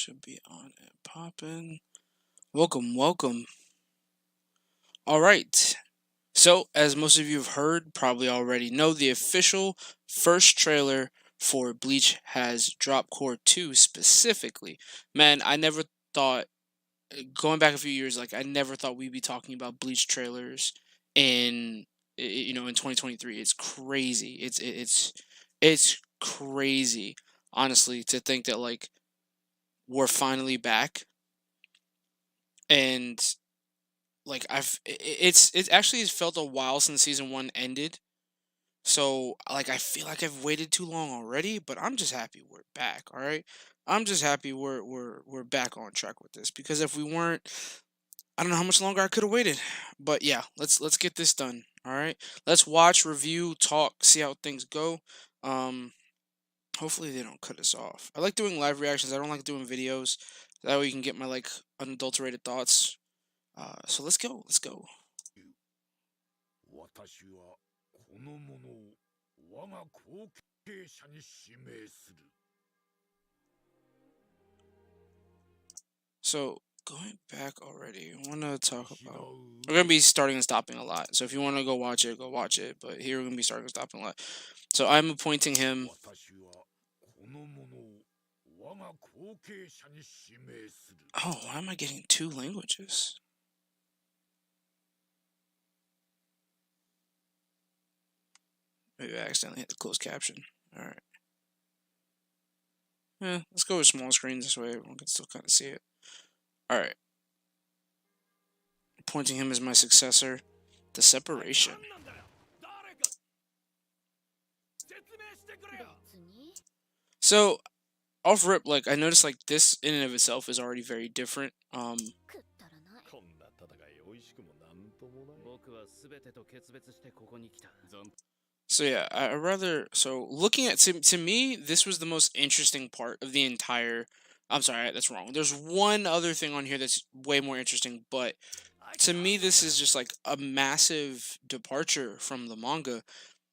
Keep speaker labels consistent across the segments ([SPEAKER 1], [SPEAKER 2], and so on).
[SPEAKER 1] Should be on and popping. Welcome, welcome. All right. So, as most of you have heard, probably already know, the official first trailer for Bleach has dropped. Core 2 specifically. Man, I never thought, going back a few years, like, I never thought we'd be talking about Bleach trailers in, in 2023. It's crazy. It's crazy, honestly, to think that, like, we're finally back. And like it's actually has felt a while since season 1 ended. So like I feel like I've waited too long already, but I'm just happy we're back, all right? I'm just happy we're back on track with this, because if we weren't, I don't know how much longer I could have waited. But yeah, let's get this done. All right? Let's watch, review, talk, see how things go. Um Hopefully they don't cut us off. I like doing live reactions. I don't like doing videos. That way you can get my like unadulterated thoughts. So let's go. Let's go. So going back already, I want to talk about. We're gonna be starting and stopping a lot. So if you want to go watch it, go watch it. But here we're gonna be starting and stopping a lot. So I'm appointing him. Oh, why am I getting two languages? Maybe I accidentally hit the closed caption. All right. Yeah, let's go with small screen. This way everyone can still kind of see it. All right. Appointing him as my successor. The separation. So off rip, like I noticed, like this in and of itself is already very different. So yeah, I rather, so looking at, to me, this was the most interesting part of the entire. I'm sorry, that's wrong. There's one other thing on here that's way more interesting, but to me, this is just like a massive departure from the manga.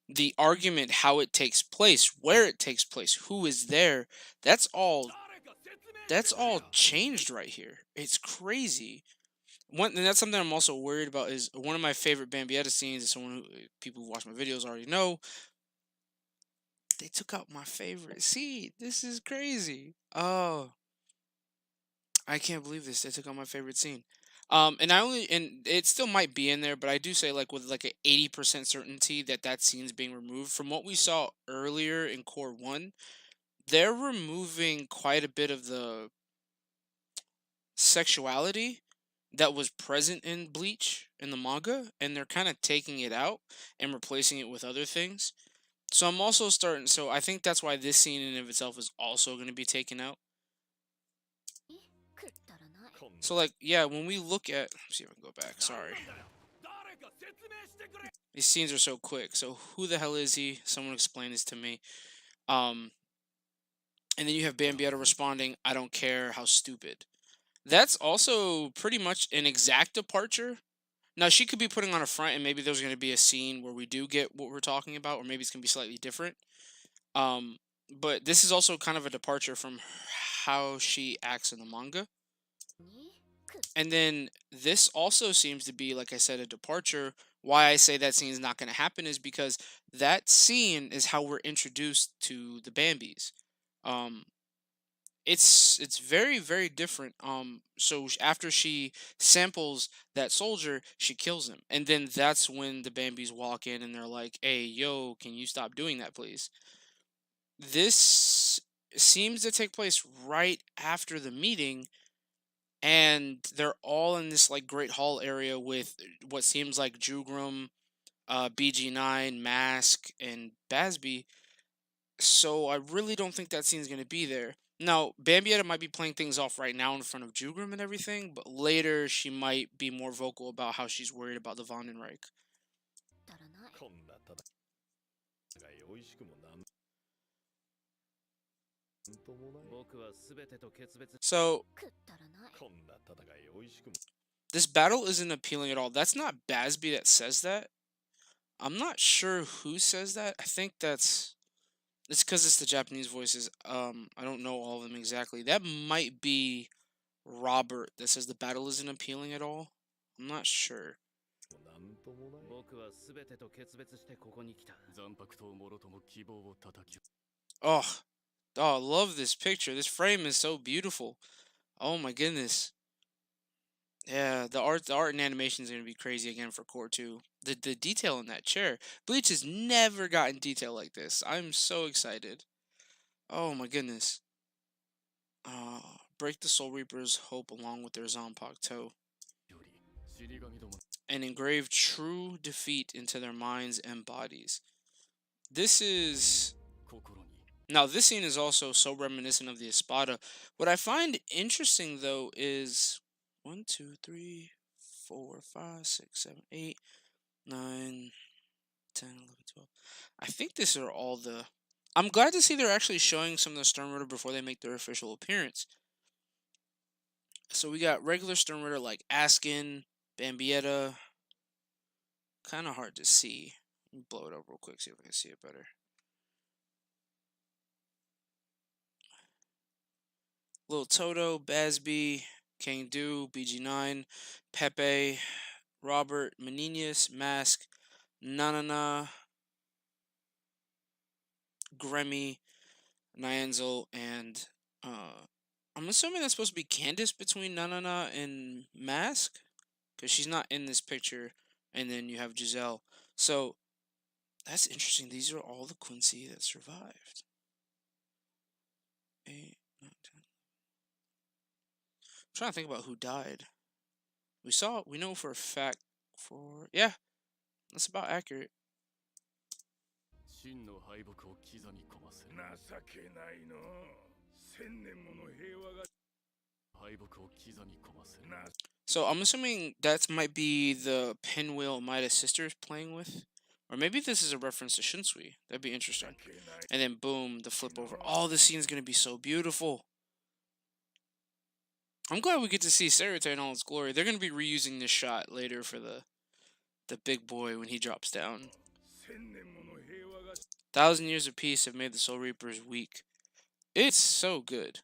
[SPEAKER 1] The argument, how it takes place, where it takes place, who is there, that's all changed right here. It's crazy. And that's something I'm also worried about. Is one of my favorite Bambietta scenes, is someone who people who watch my videos already know. They took out my favorite scene. This is crazy. Oh, I can't believe this. They took out my favorite scene. And it still might be in there, but I do say, like, with like a 80% certainty that that scene's being removed. From what we saw earlier in Core 1, they're removing quite a bit of the sexuality that was present in Bleach in the manga, and they're kind of taking it out and replacing it with other things. So I'm also starting. So I think that's why this scene in and of itself is also going to be taken out. So like, yeah, when we look at, let's see if I can go back. Sorry, these scenes are so quick. So who the hell is he? Someone explain this to me. And then you have Bambietta responding, "I don't care, how stupid." That's also pretty much an exact departure. Now, she could be putting on a front, and maybe there's going to be a scene where we do get what we're talking about, or maybe it's going to be slightly different. Um, but this is also kind of a departure from how she acts in the manga. And then this also seems to be, like I said, a departure. Why I say that scene is not going to happen is because that scene is how we're introduced to the Bambis. Um, it's very, very different. So after she samples that soldier, she kills him, and then that's when the Bambis walk in and they're like, "Hey, yo, can you stop doing that, please?" This seems to take place right after the meeting, and they're all in this like great hall area with what seems like Jugram, BG9, Mask, and Basby. So I really don't think that scene's gonna be there. Now, Bambietta might be playing things off right now in front of Jugram and everything, but later she might be more vocal about how she's worried about the Vandenreich. So this battle isn't appealing at all. That's not Basby that says that. I'm not sure who says that. I think that's It's because it's the Japanese voices. I don't know all of them exactly. That might be Robert that says the battle isn't appealing at all. I'm not sure. Oh, oh, I love this picture. This frame is so beautiful. Oh my goodness. Yeah, the art and animation is gonna be crazy again for Core 2. The detail in that chair. Bleach has never gotten detail like this. I'm so excited. Oh my goodness. Break the Soul Reaper's hope along with their Zanpakuto, and engrave true defeat into their minds and bodies. This is Now this scene is also so reminiscent of the Espada. What I find interesting though is 1, 2, 3, 4, 5, 6, 7, 8, 9, 10, 11, 12. I think these are all the. I'm glad to see they're actually showing some of the Stern Ritter before they make their official appearance. So we got regular Stern Ritter like Askin, Bambietta. Kind of hard to see. Let me blow it up real quick, see if I can see it better. Little Toto, Basby, King Do, BG9, Pepe, Robert, Meninius, Mask, Nanana, Gremmy, Nyanzel, and I'm assuming that's supposed to be Candace between Nanana and Mask, because she's not in this picture. And then you have Giselle. So that's interesting. These are all the Quincy that survived. 8, 9, 10. I'm trying to think about who died. We know for a fact yeah, that's about accurate. So I'm assuming that might be the pinwheel Midas sisters playing with. Or maybe this is a reference to Shinsui. That'd be interesting. And then boom, the flip over. Oh, this scene's gonna be so beautiful. I'm glad we get to see Sarute in all its glory. They're gonna be reusing this shot later for the big boy when he drops down. 1,000 years of peace have made the Soul Reapers weak. It's so good.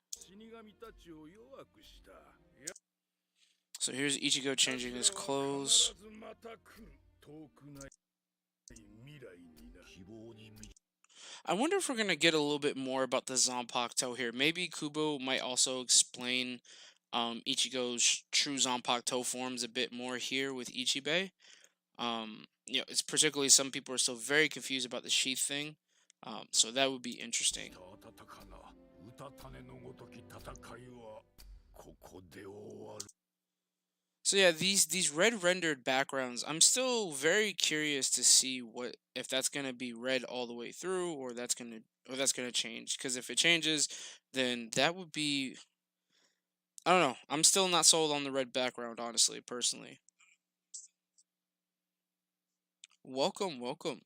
[SPEAKER 1] So here's Ichigo changing his clothes. I wonder if we're going to get a little bit more about the Zanpakuto here. Maybe Kubo might also explain Ichigo's true Zanpakuto forms a bit more here with Ichibei. It's particularly some people are still very confused about the sheath thing. So that would be interesting. So yeah, these red rendered backgrounds, I'm still very curious to see if that's gonna be red all the way through, or that's gonna change. Because if it changes, then that would be, I don't know. I'm still not sold on the red background, honestly, personally. Welcome, welcome.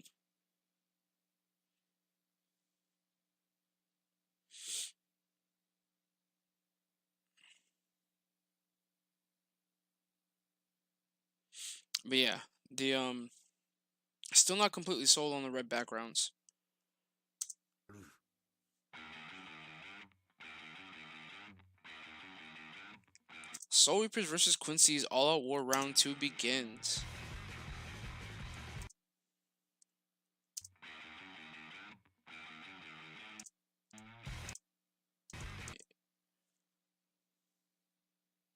[SPEAKER 1] But yeah, the still not completely sold on the red backgrounds. Soul Reapers versus Quincy's All Out War Round 2 begins.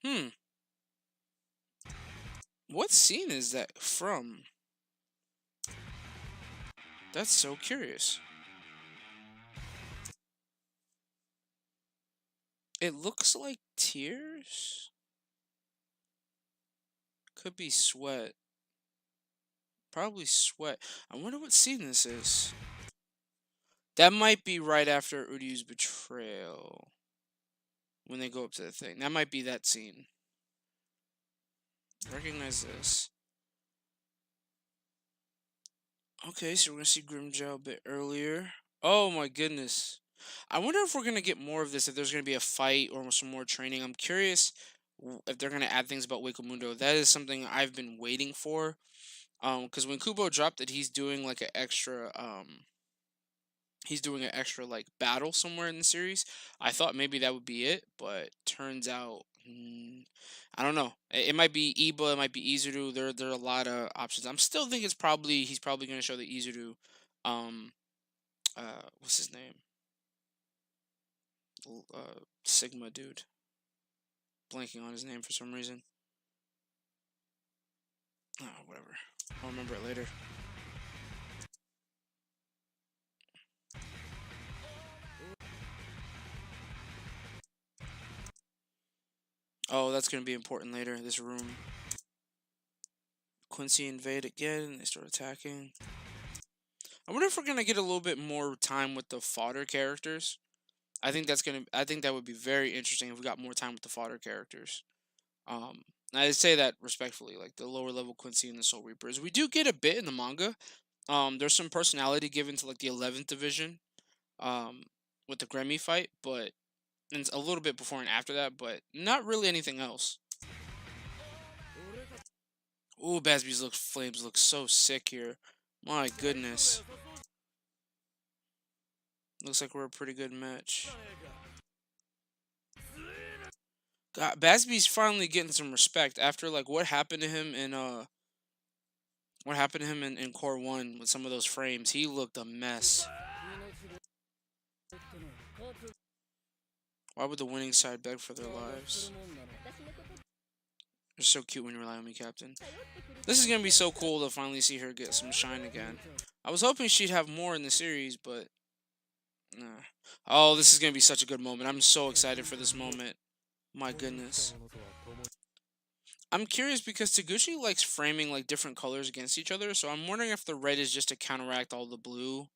[SPEAKER 1] Hmm. What scene is that from? That's so curious. It looks like tears. Could be sweat. Probably sweat. I wonder what scene this is. That might be right after Uryu's betrayal. When they go up to the thing. That might be that scene. Recognize this. Okay, so we're gonna see Grimjaw a bit earlier. Oh my goodness. I wonder if we're gonna get more of this, if there's gonna be a fight or some more training. I'm curious if they're gonna add things about Wakamundo. That is something I've been waiting for. Because when Kubo dropped it, he's doing like an extra he's doing an extra like battle somewhere in the series. I thought maybe that would be it, but turns out I don't know. It might be Iba, it might be Izuru. There are a lot of options. I'm still think he's probably going to show the Izuru. Um, what's his name? Sigma dude. Blanking on his name for some reason. Oh, whatever. I'll remember it later. Oh, that's going to be important later. This room. Quincy invade again. They start attacking. I wonder if we're going to get a little bit more time with the fodder characters. I think that would be very interesting if we got more time with the fodder characters. I say that respectfully, like the lower level Quincy and the Soul Reapers. We do get a bit in the manga. There's some personality given to like the 11th division, um, with the Grammy fight, but and it's a little bit before and after that, but not really anything else. Ooh, Basby's flames look so sick here. My goodness. Looks like we're a pretty good match. God, Basby's finally getting some respect after like what happened to him in Core 1 with some of those frames. He looked a mess. Why would the winning side beg for their lives? You're so cute when you rely on me, Captain. This is gonna be so cool to finally see her get some shine again. I was hoping she'd have more in the series, but nah. Oh, this is gonna be such a good moment. I'm so excited for this moment. My goodness. I'm curious because Taguchi likes framing like different colors against each other, so I'm wondering if the red is just to counteract all the blue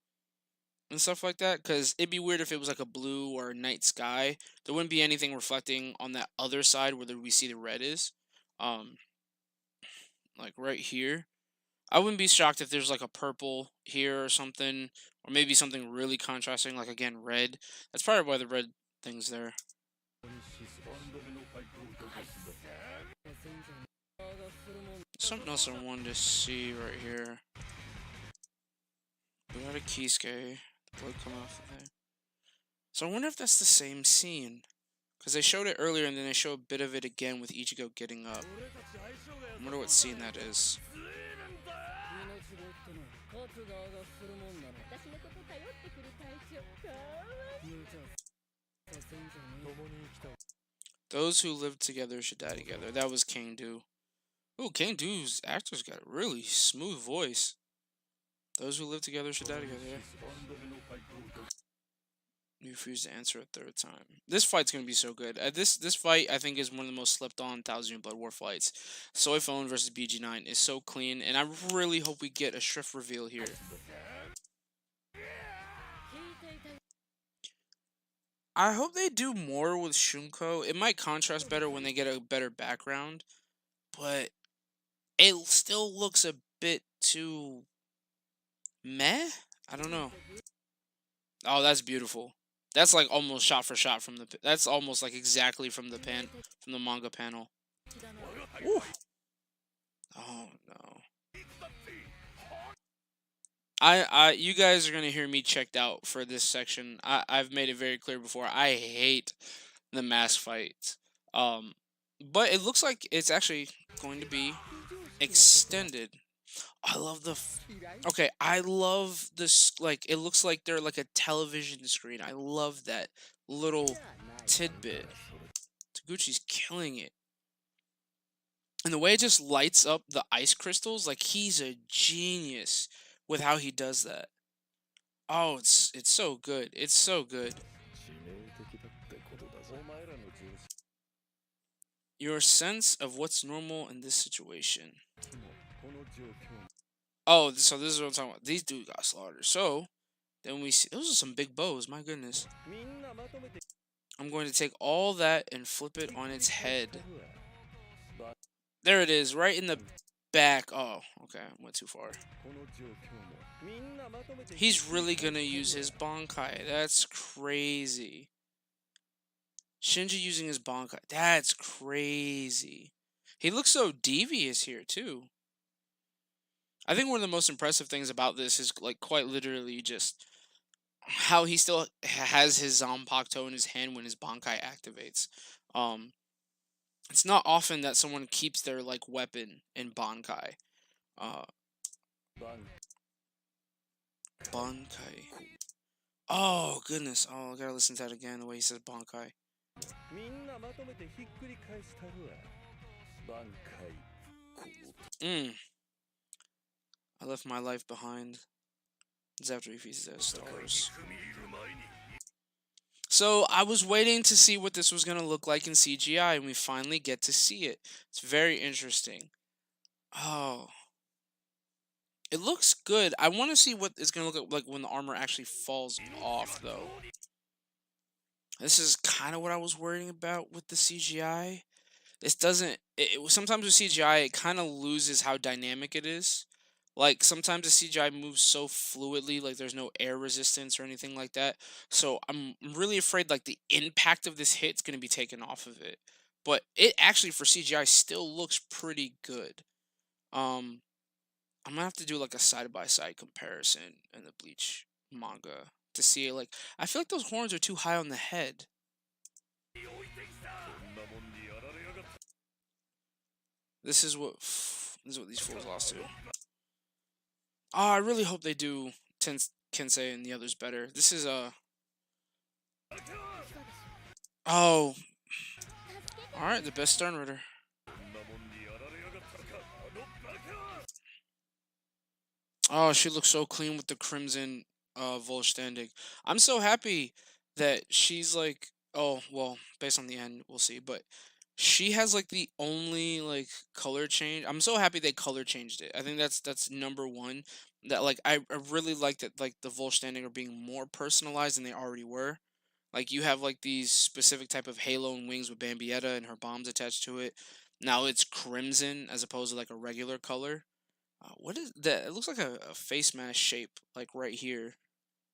[SPEAKER 1] and stuff like that. Because it'd be weird if it was like a blue or a night sky. There wouldn't be anything reflecting on that other side where we see the red is. Um, like right here. I wouldn't be shocked if there's like a purple here or something, or maybe something really contrasting, like again red. That's probably why the red thing's there. Something else I wanted to see right here. We got a Kisuke. Blood coming off of there. So I wonder if that's the same scene. Because they showed it earlier and then they show a bit of it again with Ichigo getting up. I wonder what scene that is. Those who live together should die together. That was King Do. Ooh, King Do's actor's got a really smooth voice. Those who live together should die together. You refuse to answer a third time. This fight's gonna be so good. This fight I think is one of the most slept on Thousand Blood War fights. Soy Phone versus BG9 is so clean, and I really hope we get a Shrift reveal here. I hope they do more with Shunko. It might contrast better when they get a better background, but it still looks a bit too meh. I don't know. Oh, that's beautiful. That's like almost shot for shot from the. That's almost like exactly from the manga panel. Woo. Oh no. You guys are gonna hear me checked out for this section. I've made it very clear before. I hate the mask fights. But it looks like it's actually going to be extended. I love okay, I love this, like, it looks like they're like a television screen. I love that little tidbit. Taguchi's killing it. And the way it just lights up the ice crystals, like, he's a genius with how he does that. Oh, it's so good. It's so good. Your sense of what's normal in this situation. Oh, so this is what I'm talking about. These dudes got slaughtered. So, then we see... Those are some big bows, my goodness. I'm going to take all that and flip it on its head. There it is, right in the back. Oh, okay, I went too far. He's really gonna use his bankai. That's crazy. Shinji using his bankai. That's crazy. He looks so devious here, too. I think one of the most impressive things about this is, like, quite literally just how he still has his Zanpakuto in his hand when his bankai activates. Um, it's not often that someone keeps their like weapon in bankai. Uh, bankai. Oh goodness! Oh, I gotta listen to that again. The way he says bankai. Mm. I left my life behind. It's after he feasts at stars. So I was waiting to see what this was gonna look like in CGI, and we finally get to see it. It's very interesting. Oh, it looks good. I want to see what it's gonna look like when the armor actually falls off, though. This is kind of what I was worrying about with the CGI. This doesn't. Sometimes with CGI, it kind of loses how dynamic it is. Like sometimes the CGI moves so fluidly, like there's no air resistance or anything like that. So I'm really afraid like the impact of this hit's gonna be taken off of it. But it actually for CGI still looks pretty good. Um, I'm gonna have to do like a side by side comparison in the Bleach manga to see like I feel like those horns are too high on the head. This is what these fools lost to. Oh, I really hope they do Kensei and the others better. This is a oh, all right, the best Stern Ritter. Oh, she looks so clean with the crimson Volstandig. I'm so happy that she's like oh, well, based on the end, we'll see, but she has like the only like color change. I'm so happy they color changed it. I think that's number one. That like I really like that like the Volstandig are being more personalized than they already were. Like you have like these specific type of halo and wings with Bambietta and her bombs attached to it. Now it's crimson as opposed to like a regular color. What is that? It looks like a face mask shape, like right here.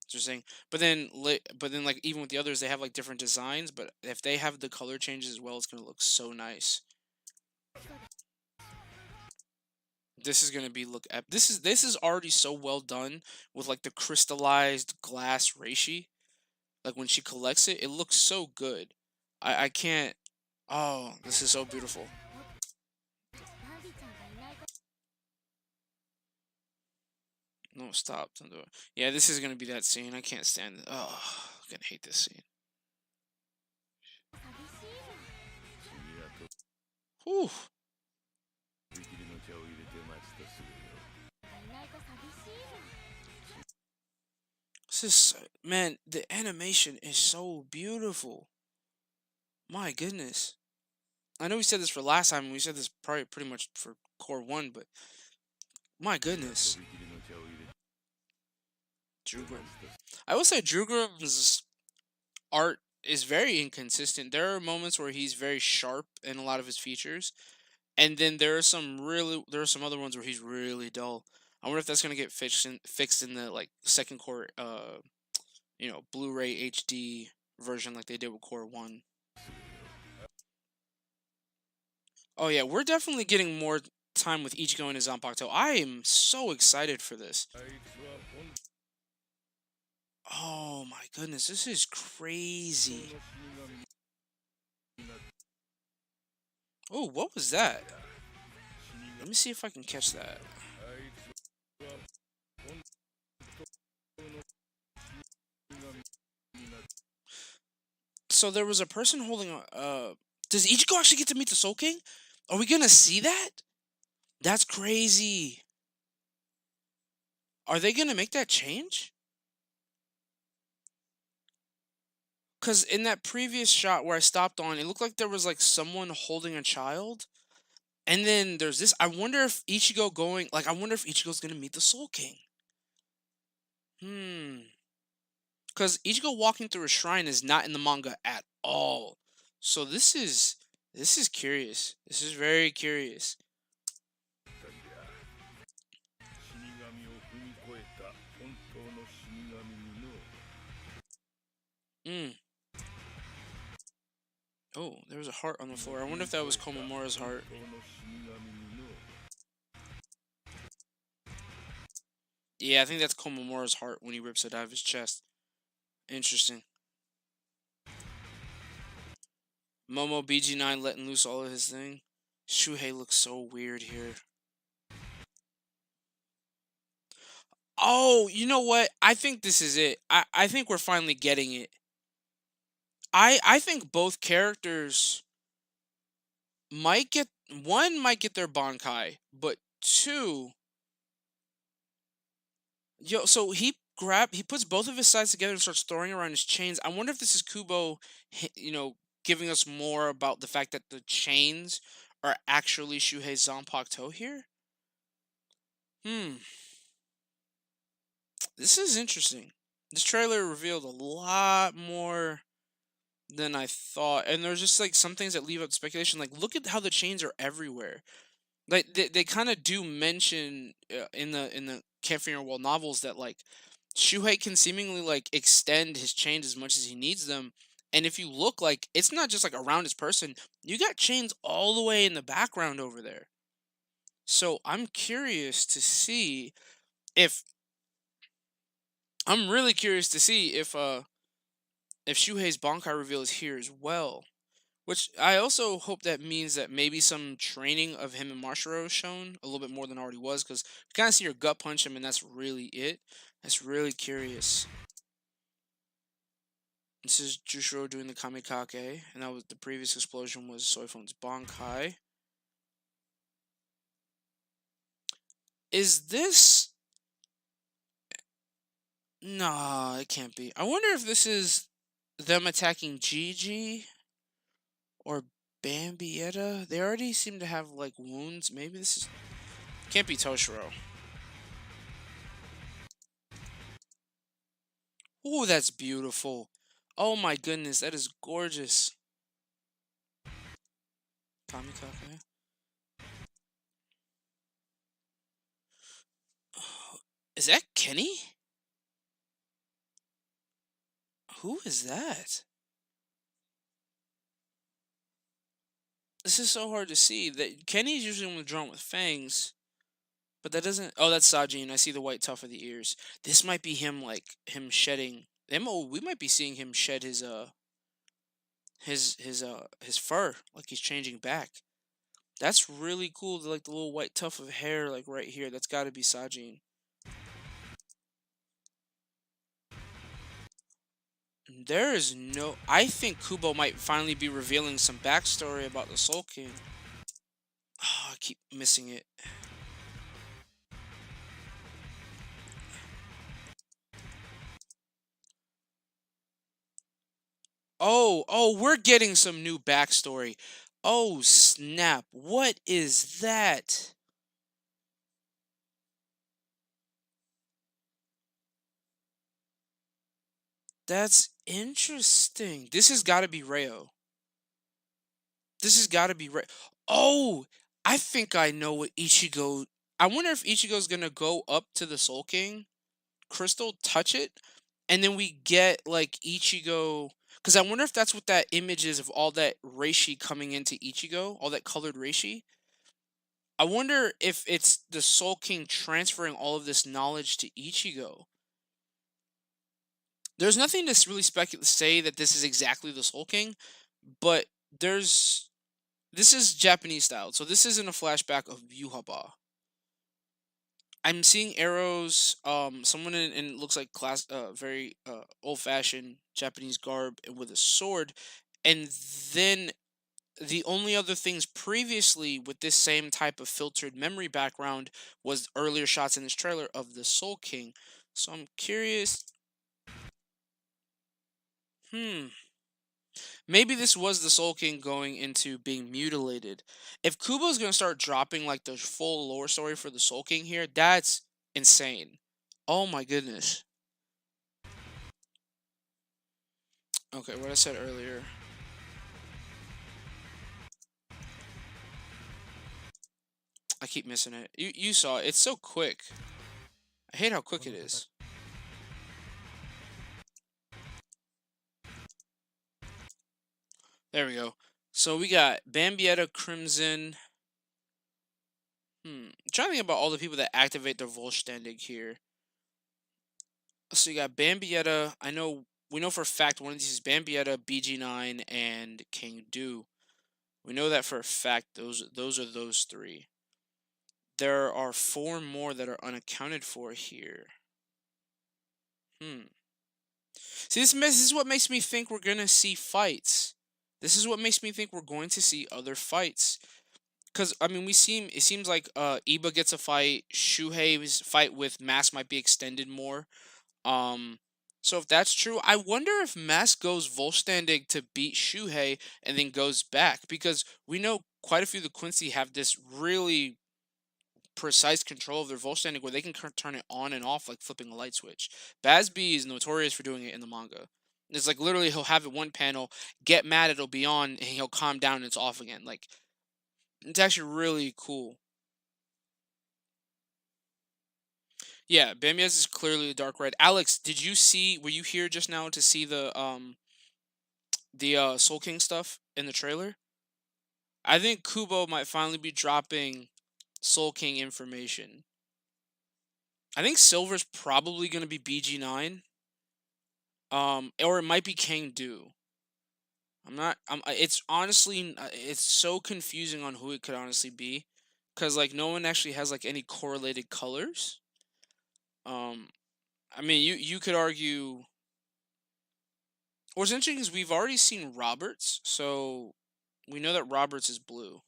[SPEAKER 1] Interesting. But then, like even with the others, they have like different designs. But if they have the color changes as well, it's gonna look so nice. This is gonna be look. This is already so well done with like the crystallized glass reishi. Like when she collects it, it looks so good. I can't. Oh, this is so beautiful. No, stop! Don't do it. Yeah, this is gonna be that scene. I can't stand it. Oh, I'm gonna hate this scene. Whew. This is man. The animation is so beautiful. My goodness. I know we said this for last time, and we said this probably pretty much for Core One, but my goodness, Drew Grim. I will say Drew Grim's art is very inconsistent. There are moments where he's very sharp in a lot of his features, and then there are some other ones where he's really dull. I wonder if that's gonna get fixed in the like second core Blu-ray HD version like they did with Core One. Oh yeah, we're definitely getting more time with Ichigo and his Zanpakuto. I am so excited for this. Oh my goodness, this is crazy. Oh, what was that? Let me see if I can catch that. So there was a person holding a. Does Ichigo actually get to meet the Soul King? Are we gonna see that? That's crazy. Are they gonna make that change? Because in that previous shot where I stopped on, it looked like there was like someone holding a child. And then there's this. I wonder if Ichigo going. Like, I wonder if Ichigo's gonna meet the Soul King. Hmm. Because Ichigo walking through a shrine is not in the manga at all. So this is curious. This is very curious. Mm. Oh, there was a heart on the floor. I wonder if that was Komamura's heart. Yeah, I think that's Komamura's heart when he rips it out of his chest. Interesting. Momo BG9 letting loose all of his thing. Shuhei looks so weird here. Oh, you know what? I think this is it. I think we're finally getting it. I think both characters might get one might get their bankai, but two, so he puts both of his sides together and starts throwing around his chains. I wonder if this is Kubo, giving us more about the fact that the chains are actually Shuhei Zanpakuto here. Hmm, this is interesting. This trailer revealed a lot more than I thought, and there's just like some things that leave up to speculation. Like, look at how the chains are everywhere. Like they kind of do mention in the Campfire Wall novels that like Shuhei can seemingly like extend his chains as much as he needs them. And if you look, like, it's not just like around his person, you got chains all the way in the background over there. So I'm curious to see if I'm really curious to see if Shuhei's Bankai reveal is here as well. Which I also hope that means that maybe some training of him and Marshiro is shown a little bit more than already was, because you kind of see your gut punch him, and that's really it. That's really curious. This is Jushiro doing the Kamikake, and that was the previous explosion was Soifon's Bankai. Is this? Nah, it can't be. I wonder if this is them attacking Gigi or Bambietta. They already seem to have like wounds. Maybe this is can't be Toshiro. Oh, that's beautiful. Oh my goodness, that is gorgeous. Kamikake. Is that Kenny? Who is that? This is so hard to see. That Kenny's usually one drawn with fangs, but that doesn't. Oh, that's Sajin. I see the white tuft of the ears. This might be him, like him shedding. We might be seeing him shed his fur, like he's changing back. That's really cool. Like the little white tuft of hair, like right here. That's got to be Sajin. There is no. I think Kubo might finally be revealing some backstory about the Soul King. Oh, I keep missing it. Oh, we're getting some new backstory. Oh, snap. What is that? That's interesting. This has got to be Reo. This has got to be Reo. Oh, I think I know what Ichigo. I wonder if Ichigo's gonna go up to the Soul King crystal, touch it, and then we get like Ichigo. Because I wonder if that's what that image is of all that reishi coming into Ichigo, all that colored reishi. I wonder if it's the Soul King transferring all of this knowledge to Ichigo. There's nothing to really say that this is exactly the Soul King, but there's this is Japanese style, so this isn't a flashback of Yuhaba. I'm seeing arrows. Someone in looks like very old fashioned Japanese garb and with a sword, and then the only other things previously with this same type of filtered memory background was earlier shots in this trailer of the Soul King. So I'm curious. Hmm. Maybe this was the Soul King going into being mutilated. If Kubo's gonna start dropping like the full lore story for the Soul King here, that's insane. Oh my goodness. Okay, what I said earlier. I keep missing it. You saw it. It's so quick. I hate how quick it is. There we go. So we got Bambietta Crimson. I'm trying to think about all the people that activate their Volstandig here. So you got Bambietta. I know we know for a fact one of these is Bambietta, BG9, and King Do. We know that for a fact. Those are those three. There are four more that are unaccounted for here. See, this is what makes me think we're gonna see fights. This is what makes me think we're going to see other fights. Cause I mean, it seems like Iba gets a fight. Shuhei's fight with Mask might be extended more. Um, so if that's true, I wonder if Mask goes Volstandig to beat Shuhei and then goes back, because we know quite a few of the Quincy have this really precise control of their Volstandig where they can turn it on and off like flipping a light switch. Bazby is notorious for doing it in the manga. It's like literally he'll have it one panel, get mad, it'll be on, and he'll calm down and it's off again. Like, it's actually really cool. Yeah, Bamias is clearly a dark red. Alex, were you here just now to see the Soul King stuff in the trailer? I think Kubo might finally be dropping Soul King information. I think Silver's probably going to be BG9. Or it might be King Do. I'm not. It's honestly. It's so confusing on who it could honestly be, because like no one actually has like any correlated colors. Um, I mean, you could argue. What's interesting is we've already seen Roberts, so we know that Roberts is blue.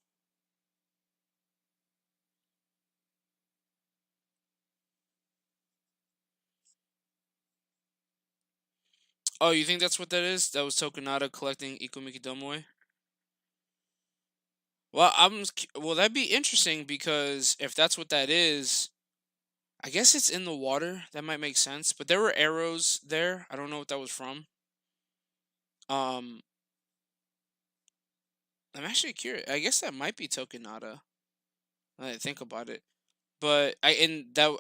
[SPEAKER 1] Oh, you think that's what that is? That was Tokunada collecting Ikomiki Domoe? Well, well, that'd be interesting because if that's what that is, I guess it's in the water. That might make sense. But there were arrows there. I don't know what that was from. Um, I'm actually curious. I guess that might be Tokunada. Now that I think about it. But I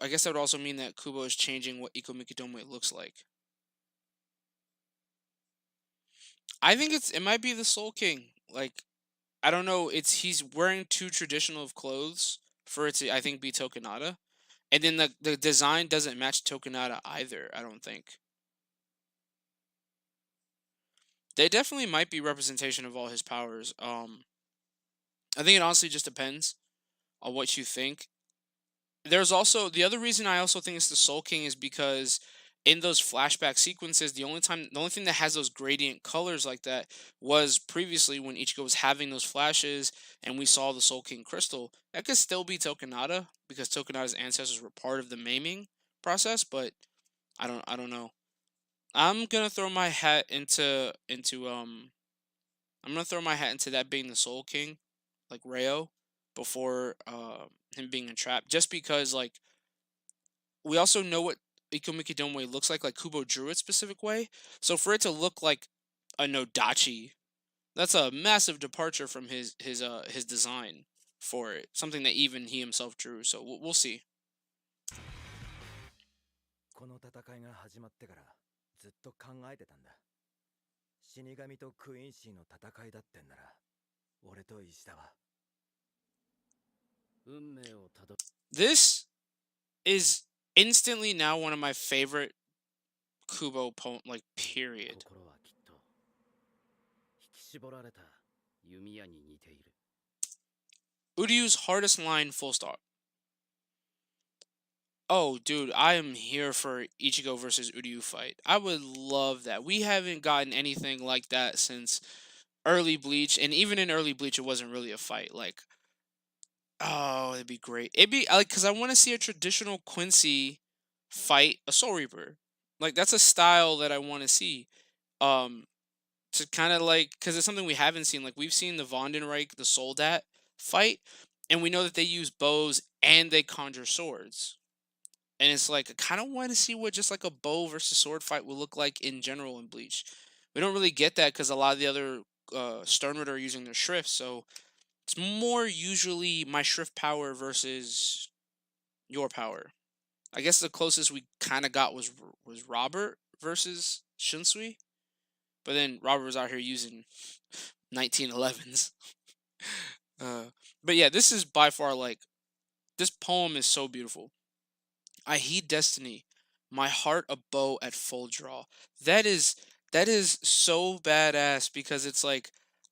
[SPEAKER 1] guess that would also mean that Kubo is changing what Ikomiki Domoe looks like. I think it might be the Soul King. Like, I don't know. He's wearing too traditional of clothes for it to, I think, be Tokunada. And then the design doesn't match Tokunada either, I don't think. They definitely might be representation of all his powers. I think it honestly just depends on what you think. There's also the other reason I also think it's the Soul King is because in those flashback sequences, the only thing that has those gradient colors like that was previously when Ichigo was having those flashes and we saw the Soul King crystal. That could still be Tokunada because Tokunada's ancestors were part of the maiming process, but I don't know. I'm gonna throw my hat into I'm gonna throw my hat into that being the Soul King, like Rayo, before him being entrapped. Just because like we also know what Ikomiki Domoe looks like Kubo drew it specific way. So for it to look like a Nodachi, that's a massive departure from his design for it. Something that even he himself drew. So we'll see.
[SPEAKER 2] この戦いが始まってからずっと考えてたんだ。死神とクイーンシーの戦いだってんなら、俺と石田は。
[SPEAKER 1] This is instantly now one of my favorite Kubo poem, like period. Uryu's hardest line, full stop. Oh, dude, I am here for Ichigo versus Uryu fight. I would love that. We haven't gotten anything like that since early Bleach, and even in early Bleach, it wasn't really a fight. Like, oh, it'd be great. It'd be like, cause I want to see a traditional Quincy fight a Soul Reaper. Like, that's a style that I want to see. Um, to kind of like, cause it's something we haven't seen. Like, we've seen the Vondenreich, the Soldat fight, and we know that they use bows and they conjure swords. And it's like I kind of want to see what just like a bow versus sword fight will look like in general in Bleach. We don't really get that because a lot of the other Sternritter are using their Shrift, so it's more usually my Shrift power versus your power. I guess the closest we kind of got was Robert versus Shunsui, but then Robert was out here using 1911s. But yeah, this is by far like this poem is so beautiful. I heed destiny, My heart a bow at full draw. That is that is so badass because it's like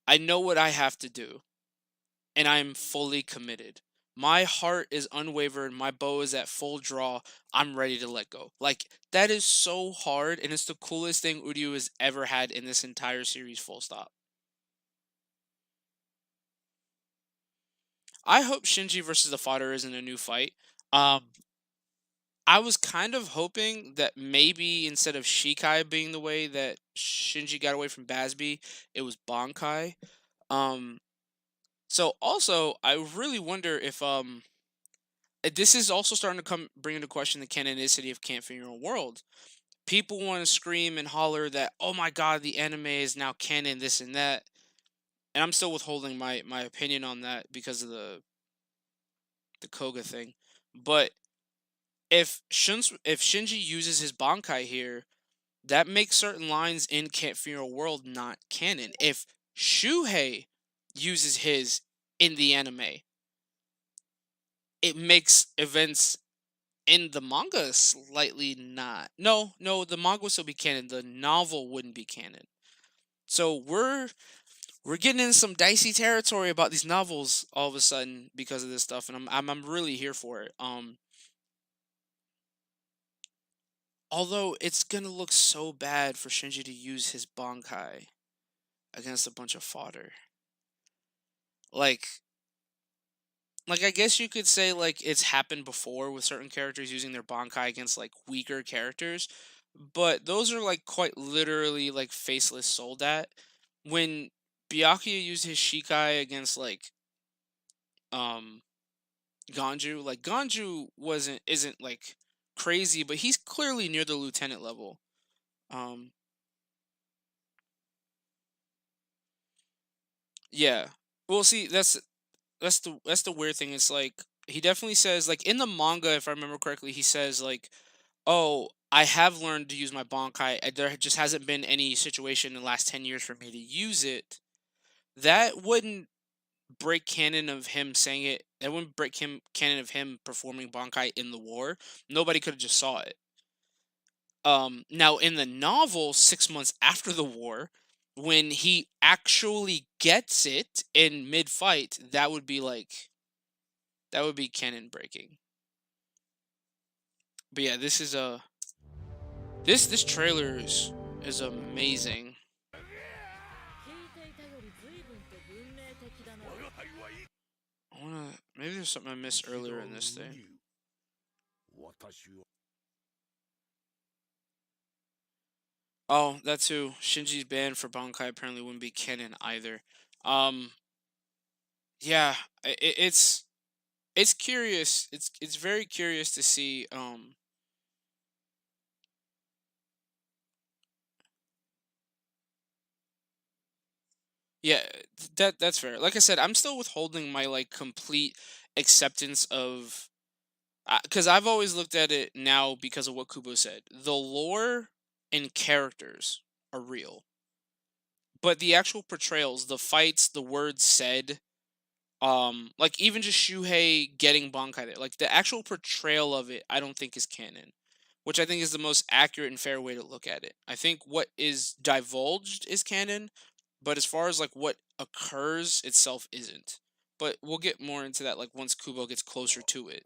[SPEAKER 1] I know what I have to do and I'm fully committed. My heart is unwavering, my bow is at full draw. I'm ready to let go. Like that is so hard and it's the coolest thing Uryu has ever had in this entire series full stop. I hope Shinji versus the Fodder isn't a new fight. Um I was kind of hoping that maybe instead of Shikai being the way that Shinji got away from Basby, it was Bankai. Um, so also I really wonder if this is also starting to come bring into question the canonicity of Can't Fear Your Own World. People want to scream and holler that oh my god the anime is now canon this and that, and I'm still withholding my opinion on that because of the Koga thing. But if Shinji uses his Bankai here, that makes certain lines in Can't Fear a World not canon. If Shuhei uses his in the anime, it makes events in the manga slightly not. No, no, the manga would still be canon. The novel wouldn't be canon. So we're getting in some dicey territory about these novels all of a sudden because of this stuff, and I'm really here for it. Although it's gonna look so bad for Shinji to use his Bankai against a bunch of fodder. Like I guess you could say like it's happened before with certain characters using their Bankai against like weaker characters, but those are like quite literally like faceless Soldat. When Byakuya used his Shikai against like um Ganju, like Ganju isn't like crazy, but he's clearly near the lieutenant level. Um yeah. Well, see, that's the weird thing. It's like he definitely says like in the manga, if I remember correctly, he says like, "Oh, I have learned to use my Bankai. There just hasn't been any situation in the last 10 years for me to use it." That wouldn't break canon of him saying it. That wouldn't break him canon of him performing Bankai in the war. Nobody could have just saw it. Now in the novel, 6 months after the war, when he actually gets it in mid fight, that would be canon breaking. But yeah, this is a this trailer is amazing. I wanna maybe there's something I missed earlier in this thing. Oh, that too. Shinji's banned for Bankai apparently wouldn't be canon either. Um, yeah, it's curious. It's very curious to see. Yeah, that's fair. Like I said, I'm still withholding my like complete acceptance of because I've always looked at it now because of what Kubo said. The lore and characters are real, but the actual portrayals, the fights, the words said, like even just Shuhei getting Bankai there, like the actual portrayal of it, I don't think is canon, which I think is the most accurate and fair way to look at it. I think what is divulged is canon, but as far as like what occurs itself isn't. But we'll get more into that like once Kubo gets closer to it.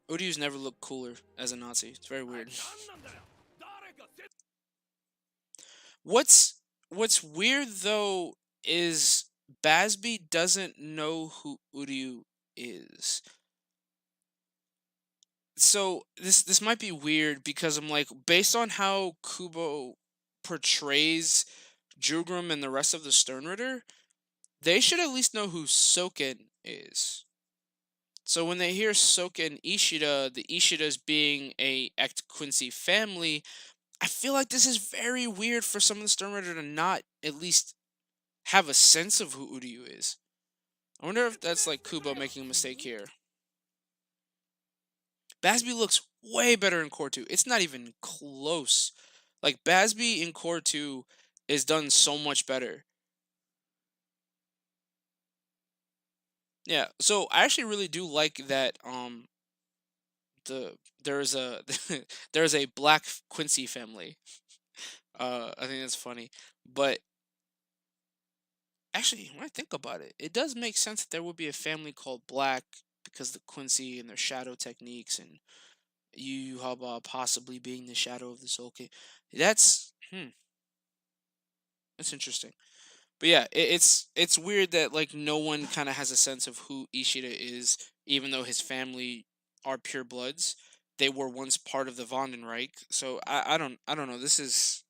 [SPEAKER 1] Uryu's never looked cooler as a Nazi. It's very weird. What's what's weird though is Basby doesn't know who Uryu is. So this might be weird because I'm like based on how Kubo portrays Jugrum and the rest of the Stern Ritter, they should at least know who Soken is. So when they hear Soken and Ishida, the Ishidas being a Ect Quincy family, I feel like this is very weird for some of the Stern Ritter to not at least have a sense of who Uryu is. I wonder if that's like Kubo making a mistake here. Basby looks way better in Core 2. It's not even close. Like Basby in Core 2 is done so much better. Yeah. So I actually really do like that. There's a there's a Black Quincy family. I think that's funny. But actually, when I think about it, it does make sense that there would be a family called Black because the Quincy and their shadow techniques and you Haba possibly being the shadow of the Soul King. That's that's interesting. But yeah, it's weird that like no one kind of has a sense of who Ishida is, even though his family are pure bloods. They were once part of the Vandenreich. So I don't know. This is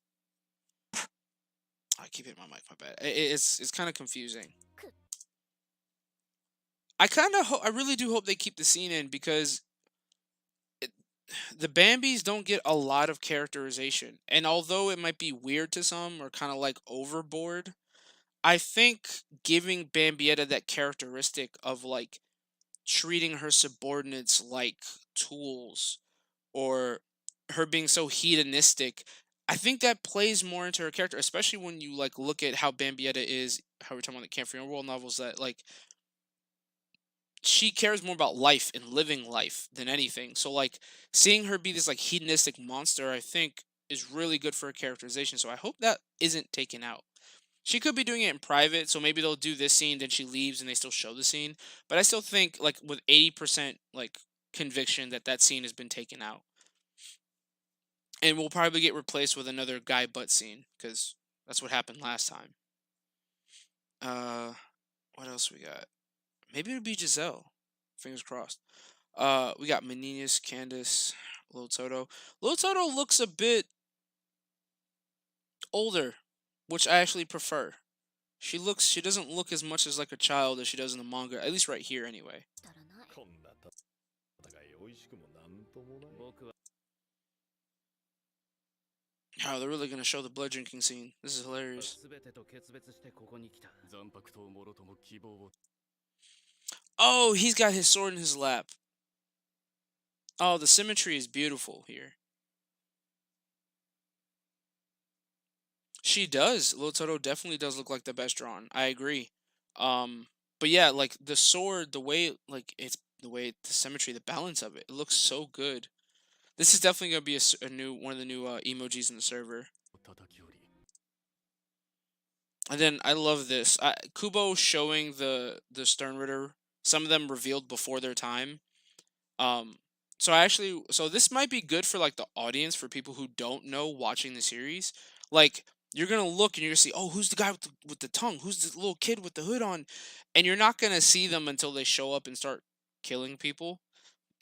[SPEAKER 1] I keep hitting my mic. My bad. It's kind of confusing. I really do hope they keep the scene in because it, the Bambis don't get a lot of characterization, and although it might be weird to some or kind of like overboard, I think giving Bambietta that characteristic of like treating her subordinates like tools or her being so hedonistic, I think that plays more into her character, especially when you like look at how Bambietta is, how we're talking about the Camp Free World novels, that like she cares more about life and living life than anything. So like seeing her be this like hedonistic monster, I think is really good for her characterization. So I hope that isn't taken out. She could be doing it in private, so maybe they'll do this scene, then she leaves and they still show the scene. But I still think like with 80% like conviction that that scene has been taken out. And we'll probably get replaced with another guy butt scene cuz that's what happened last time. Uh what else we got? Maybe it'll be Giselle. Fingers crossed. We got Meninius, Candace, Lil Toto. Lil Toto looks a bit older, which I actually prefer. She doesn't look as much as like a child as she does in the manga, at least right here anyway.
[SPEAKER 2] こんな戦い美味しくもなんともない僕は
[SPEAKER 1] How they're really gonna show the blood drinking scene. This is hilarious.
[SPEAKER 2] 全てと決別してここに来た残白ともろとも希望を
[SPEAKER 1] Oh, he's got his sword in his lap. Oh, the symmetry is beautiful here. She does. Lil Toto definitely does look like the best drawn. I agree. But yeah, like the sword, the way like it's the way the symmetry, the balance of it, it looks so good. This is definitely gonna be a new one of the new emojis in the server.
[SPEAKER 2] 叩き折り
[SPEAKER 1] And then I love this. Kubo showing the Stern Ritter. Some of them revealed before their time. Um, so this might be good for like the audience for people who don't know watching the series. Like you're gonna look and you're gonna see, oh, who's the guy with the tongue? Who's the little kid with the hood on? And you're not gonna see them until they show up and start killing people.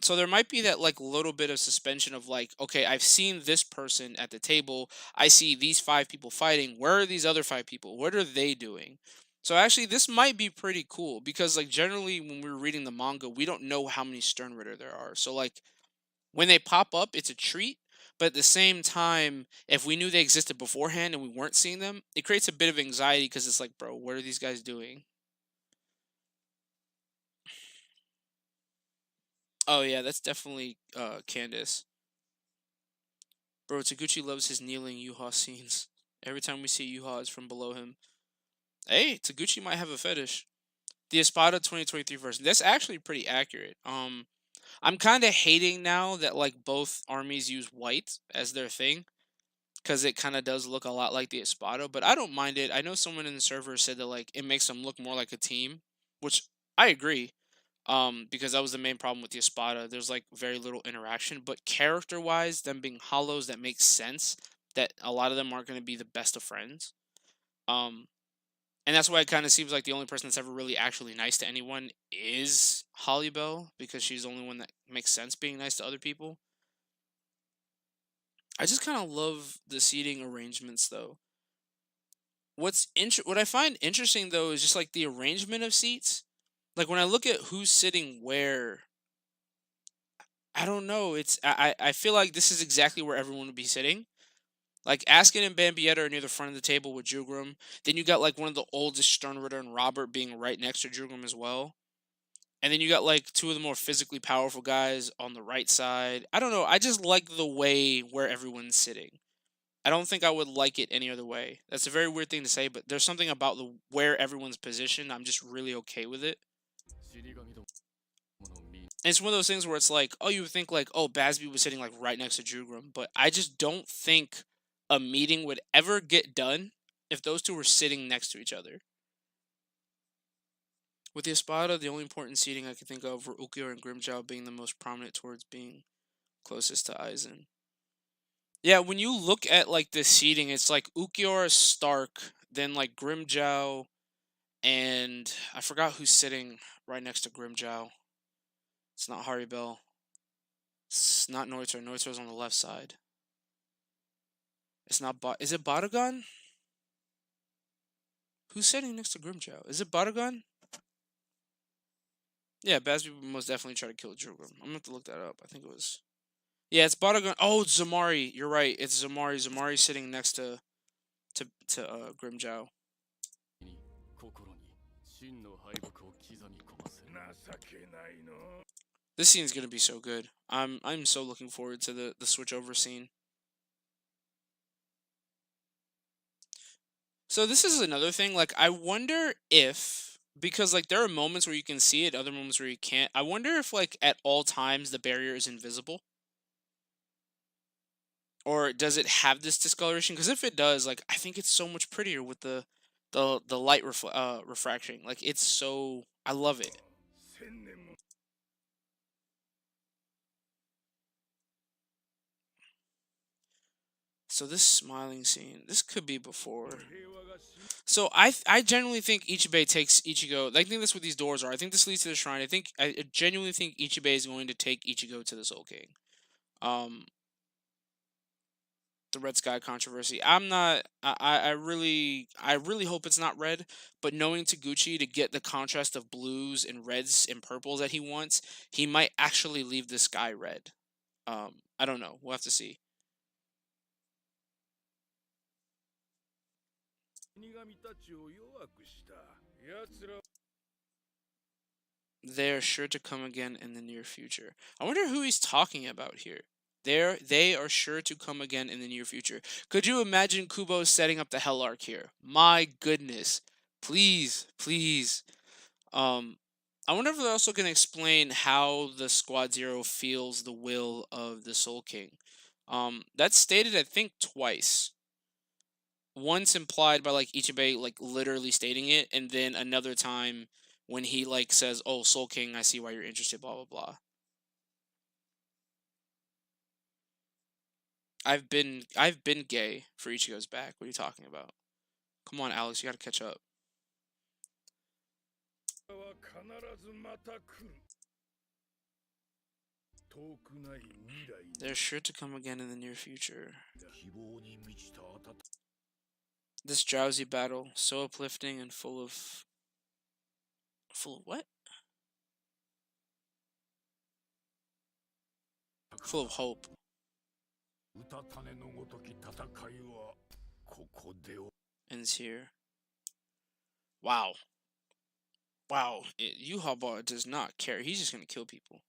[SPEAKER 1] So there might be that like little bit of suspension of like, okay, I've seen this person at the table. I see these five people fighting. Where are these other five people? What are they doing? So actually, this might be pretty cool because like generally when we're reading the manga, we don't know how many Sternritter there are. So like when they pop up, it's a treat. But at the same time, if we knew they existed beforehand and we weren't seeing them, it creates a bit of anxiety because it's like, bro, what are these guys doing? Oh yeah, that's definitely Candace. Bro, Taguchi loves his kneeling Yuha scenes. Every time we see Yuha, it's from below him. Hey, Taguchi might have a fetish. The Espada 2023 version. That's actually pretty accurate. I'm kind of hating now that like both armies use white as their thing because it kind of does look a lot like the Espada, but I don't mind it. I know someone in the server said that like it makes them look more like a team, which I agree. Because that was the main problem with the Espada. There's like very little interaction, but character wise, them being hollows, that makes sense. That a lot of them aren't going to be the best of friends. Um, and that's why it kind of seems like the only person that's ever really actually nice to anyone is Holly Bell, because she's the only one that makes sense being nice to other people. I just kind of love the seating arrangements, though. What I find interesting though is just like the arrangement of seats. Like when I look at who's sitting where, I don't know. I feel like this is exactly where everyone would be sitting. Like Askin and Bambietta are near the front of the table with Jugram. Then you got like one of the oldest Sternritter and Robert being right next to Jugram as well. And then you got like two of the more physically powerful guys on the right side. I don't know. I just like the way where everyone's sitting. I don't think I would like it any other way. That's a very weird thing to say, but there's something about the where everyone's positioned. I'm just really okay with it. And it's one of those things where it's like, oh, you would think like, oh, Basby was sitting like right next to Jugrum, but I just don't think a meeting would ever get done if those two were sitting next to each other. With the Espada, the only important seating I can think of were Ukiyo and Grimjow being the most prominent towards being closest to Aizen. Yeah, when you look at like the seating, it's like Ukiyo is Stark, then like Grimjow, and I forgot who's sitting right next to Grimjow. It's not Haribel. It's not Noiter. Noiter's on the left side. It's not Is it Batagon? Who's sitting next to Grimjow? Is it Batagon? Yeah, Basby would most definitely try to kill Jugrum. I'm gonna have to look that up. I think it was. Yeah, it's Batagon. Oh, it's Zamari. You're right. It's Zamari. Zamari sitting next to Grimjow. This scene's gonna be so good. I'm so looking forward to the switch over scene. So this is another thing. Like, I wonder if, because like there are moments where you can see it, other moments where you can't. I wonder if like at all times the barrier is invisible, or does it have this discoloration? Because if it does, like I think it's so much prettier with the light refraction. Like it's so, I love it. So this smiling scene, this could be before. So I genuinely think Ichibei takes Ichigo. I think that's what these doors are. I think this leads to the shrine. I genuinely think Ichibei is going to take Ichigo to the Soul King. The Red Sky controversy. I'm not. I really hope it's not red. But knowing Taguchi to get the contrast of blues and reds and purples that he wants, he might actually leave the sky red. I don't know. We'll have to see. They're sure to come again in the near future. I wonder who he's talking about here. They are sure to come again in the near future. Could you imagine Kubo setting up the Hell Arc here? My goodness. Please, please. I wonder if they're also going to explain how the Squad Zero feels the will of the Soul King. That's stated, I think, twice. Once implied by like Ichibei like literally stating it, and then another time when he like says, "Oh, Soul King, I see why you're interested." Blah blah blah. I've been gay for Ichigo's back. What are you talking about? Come on, Alex, you gotta catch up. They're sure to come again in the near future. This drowsy battle, so uplifting and full of what? Full of hope. Ends here. Wow. Wow. Yuhaba does not care. He's just gonna kill people.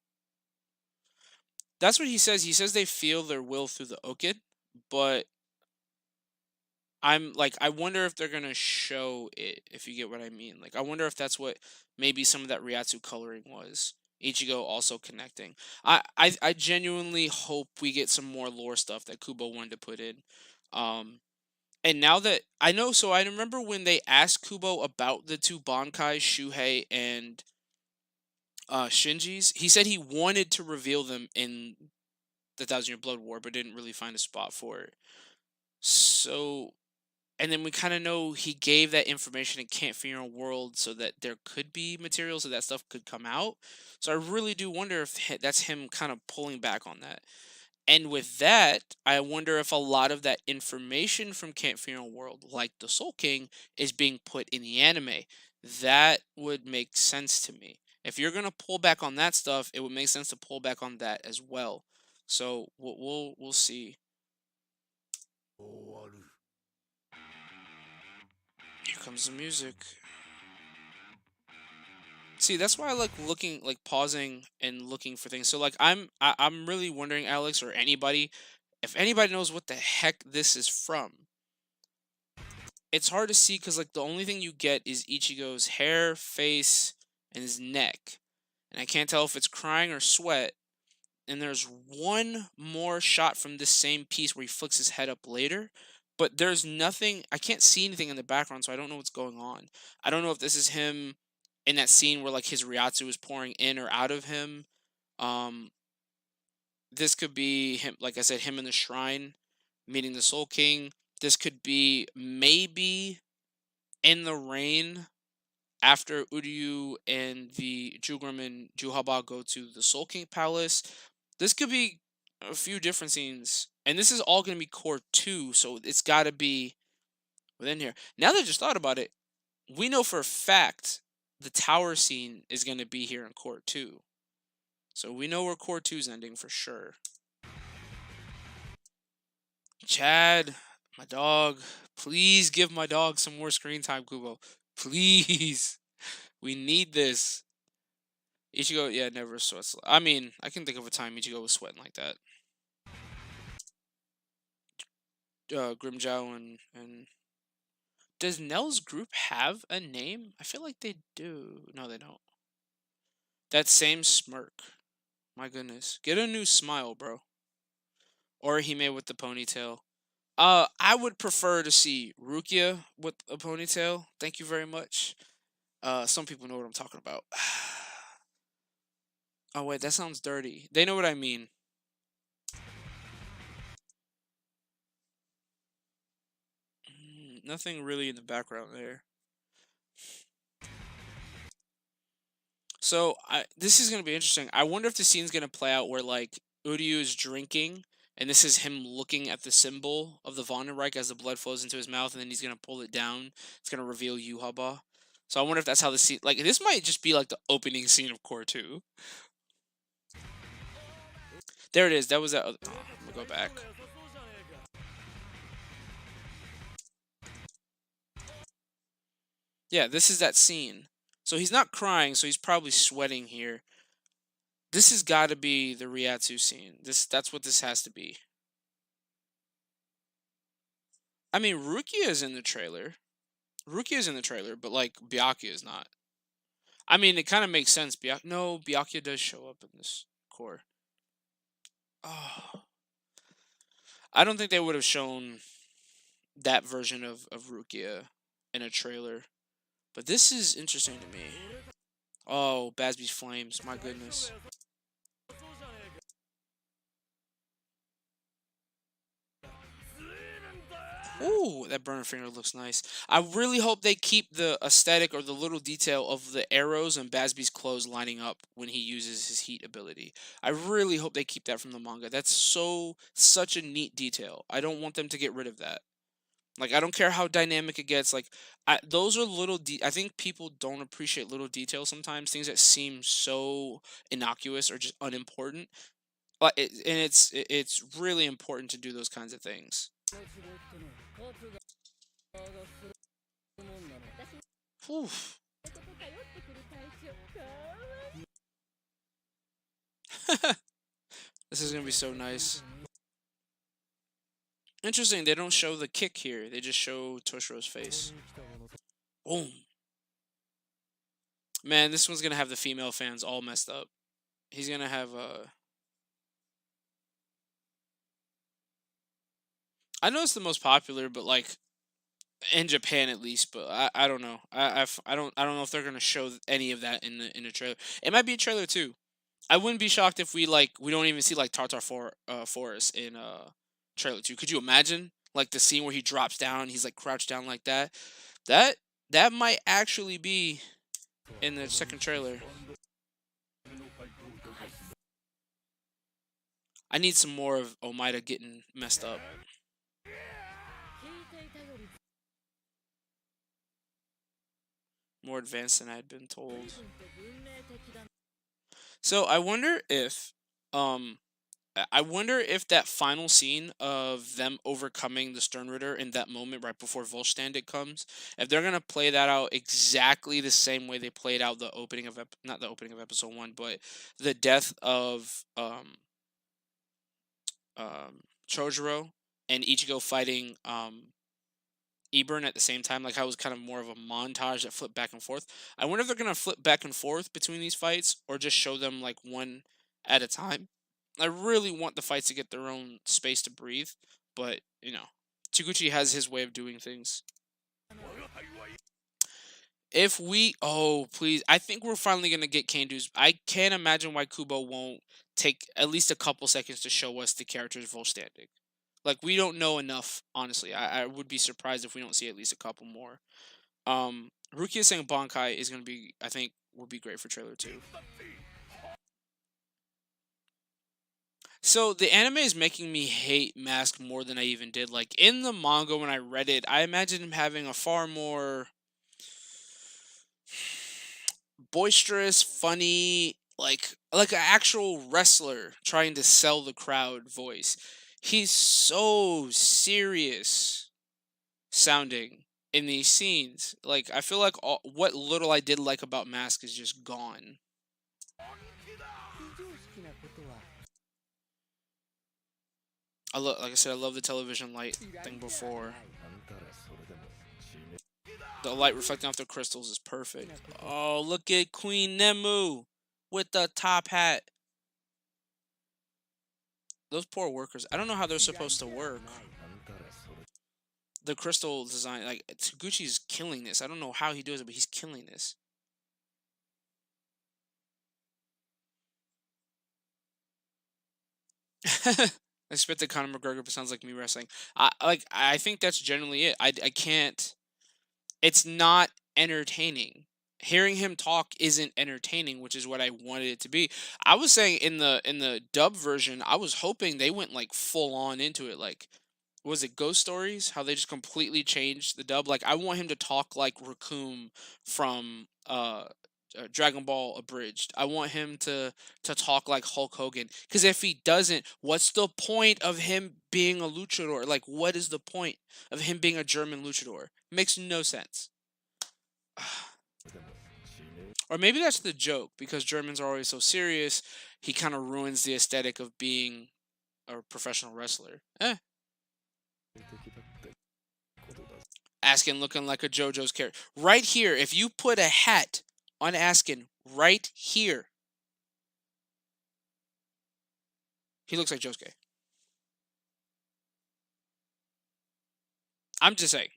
[SPEAKER 1] That's what he says. He says they feel their will through the Okid, but I'm like, I wonder if they're gonna show it, if you get what I mean. Like, I wonder if that's what maybe some of that Ryatsu coloring was. Ichigo also connecting. I genuinely hope we get some more lore stuff that Kubo wanted to put in. And now that I know, so I remember when they asked Kubo about the two Bankai, Shuhei and Shinji's, he said he wanted to reveal them in the Thousand Year Blood War, but didn't really find a spot for it. So, and then we kind of know he gave that information in Camp Funeral World so that there could be material so that stuff could come out. So I really do wonder if that's him kind of pulling back on that. And with that, I wonder if a lot of that information from Camp Funeral World, like the Soul King, is being put in the anime. That would make sense to me. If you're gonna pull back on that stuff, it would make sense to pull back on that as well. So we'll see. Here comes the music. See, that's why I like looking, like pausing and looking for things. So like I'm really wondering, Alex or anybody, if anybody knows what the heck this is from. It's hard to see because like the only thing you get is Ichigo's hair, face, and his neck. And I can't tell if it's crying or sweat. And there's one more shot from this same piece where he flicks his head up later. But there's nothing, I can't see anything in the background, so I don't know what's going on. I don't know if this is him in that scene where like his Ryatsu is pouring in or out of him. Um, this could be him, like I said, him in the shrine meeting the Soul King. This could be maybe in the rain after Uryu and the Jugrim and Juhaba go to the Soul King Palace. This could be a few different scenes. And this is all going to be core 2, so it's got to be within here. Now that I just thought about it, we know for a fact the tower scene is going to be here in core 2. So we know where core 2 is ending for sure. Chad, my dog, please give my dog some more screen time, Kubo. Please. We need this. Ichigo, yeah, never sweats. I mean, I can think of a time Ichigo was sweating like that. Grimjow and does Nell's group have a name? I feel like they do. No, they don't. That same smirk. My goodness. Get a new smile, bro. Or Hime with the ponytail. I would prefer to see Rukia with a ponytail. Thank you very much. Some people know what I'm talking about. Oh wait, that sounds dirty. They know what I mean. Nothing really in the background there. So this is gonna be interesting. I wonder if the scene's gonna play out where like Uryu is drinking, and this is him looking at the symbol of the Vonderreich as the blood flows into his mouth, and then he's gonna pull it down. It's gonna reveal Yuhaba. So I wonder if that's how the scene. Like this might just be like the opening scene of Core 2. There it is. That was that. I'm gonna go back. Yeah, this is that scene. So he's not crying, so he's probably sweating here. This has got to be the Ryatsu scene. That's what this has to be. I mean, Rukia is in the trailer. Rukia is in the trailer, but like Byakuya is not. I mean, it kind of makes sense. No, Byakuya does show up in this core. Oh, I don't think they would have shown that version of Rukia in a trailer. But this is interesting to me. Oh, Basby's flames. My goodness. Ooh, that burner finger looks nice. I really hope they keep the aesthetic or the little detail of the arrows and Basby's clothes lining up when he uses his heat ability. I really hope they keep that from the manga. That's such a neat detail. I don't want them to get rid of that. Like I don't care how dynamic it gets. Like those are little. I think people don't appreciate little details sometimes. Things that seem so innocuous or just unimportant. And it's really important to do those kinds of things. Whew. This is gonna be so nice. Interesting, they don't show the kick here. They just show Toshiro's face. Boom. Man, this one's gonna have the female fans all messed up. He's gonna have I know it's the most popular, but like in Japan at least. But I don't know. I don't know if they're gonna show any of that in the trailer. It might be a trailer too. I wouldn't be shocked if we don't even see like Tartar Forest in trailer 2. Could you imagine like the scene where he drops down, he's like crouched down like that? That that might actually be in the second trailer. I need some more of Omaida getting messed up. More advanced than I had been told. So um I wonder if that final scene of them overcoming the Stern Ritter in that moment right before Volstandig comes, if they're gonna play that out exactly the same way they played out the opening of not the opening of episode 1, but the death of Chojuro and Ichigo fighting Eburn at the same time, like how it was kind of more of a montage that flipped back and forth. I wonder if they're gonna flip back and forth between these fights or just show them like one at a time. I really want the fights to get their own space to breathe, but Taguchi has his way of doing things. If we, oh please, I think we're finally gonna get Kandu's. I can't imagine why Kubo won't take at least a couple seconds to show us the character's Volstandig. Like we don't know enough, honestly. I would be surprised if we don't see at least a couple more. Rukia saying Bankai is gonna be, I think, would be great for trailer 2. So the anime is making me hate Mask more than I even did. Like in the manga when I read it, I imagined him having a far more boisterous, funny, like an actual wrestler trying to sell the crowd voice. He's so serious sounding in these scenes. Like I feel like what little I did like about Mask is just gone. Like I said, I love the television light thing before. The light reflecting off the crystals is perfect. Oh, look at Queen Nemu with the top hat. Those poor workers. I don't know how they're supposed to work. The crystal design, like Taguchi's killing this. I don't know how he does it, but he's killing this. I spit the Conor McGregor, but sounds like me wrestling. I think that's generally it. I can't. It's not entertaining. Hearing him talk isn't entertaining, which is what I wanted it to be. I was saying in the dub version, I was hoping they went like full on into it. Like, was it Ghost Stories? How they just completely changed the dub. Like, I want him to talk like Raccoon from Dragon Ball Abridged. I want him to talk like Hulk Hogan. Because if he doesn't, what's the point of him being a luchador? Like, what is the point of him being a German luchador? Makes no sense. Or maybe that's the joke, because Germans are always so serious, he kind of ruins the aesthetic of being a professional wrestler. Askin looking like a JoJo's character. Right here, if you put a hat on Askin, right here, he looks like Josuke. I'm just saying.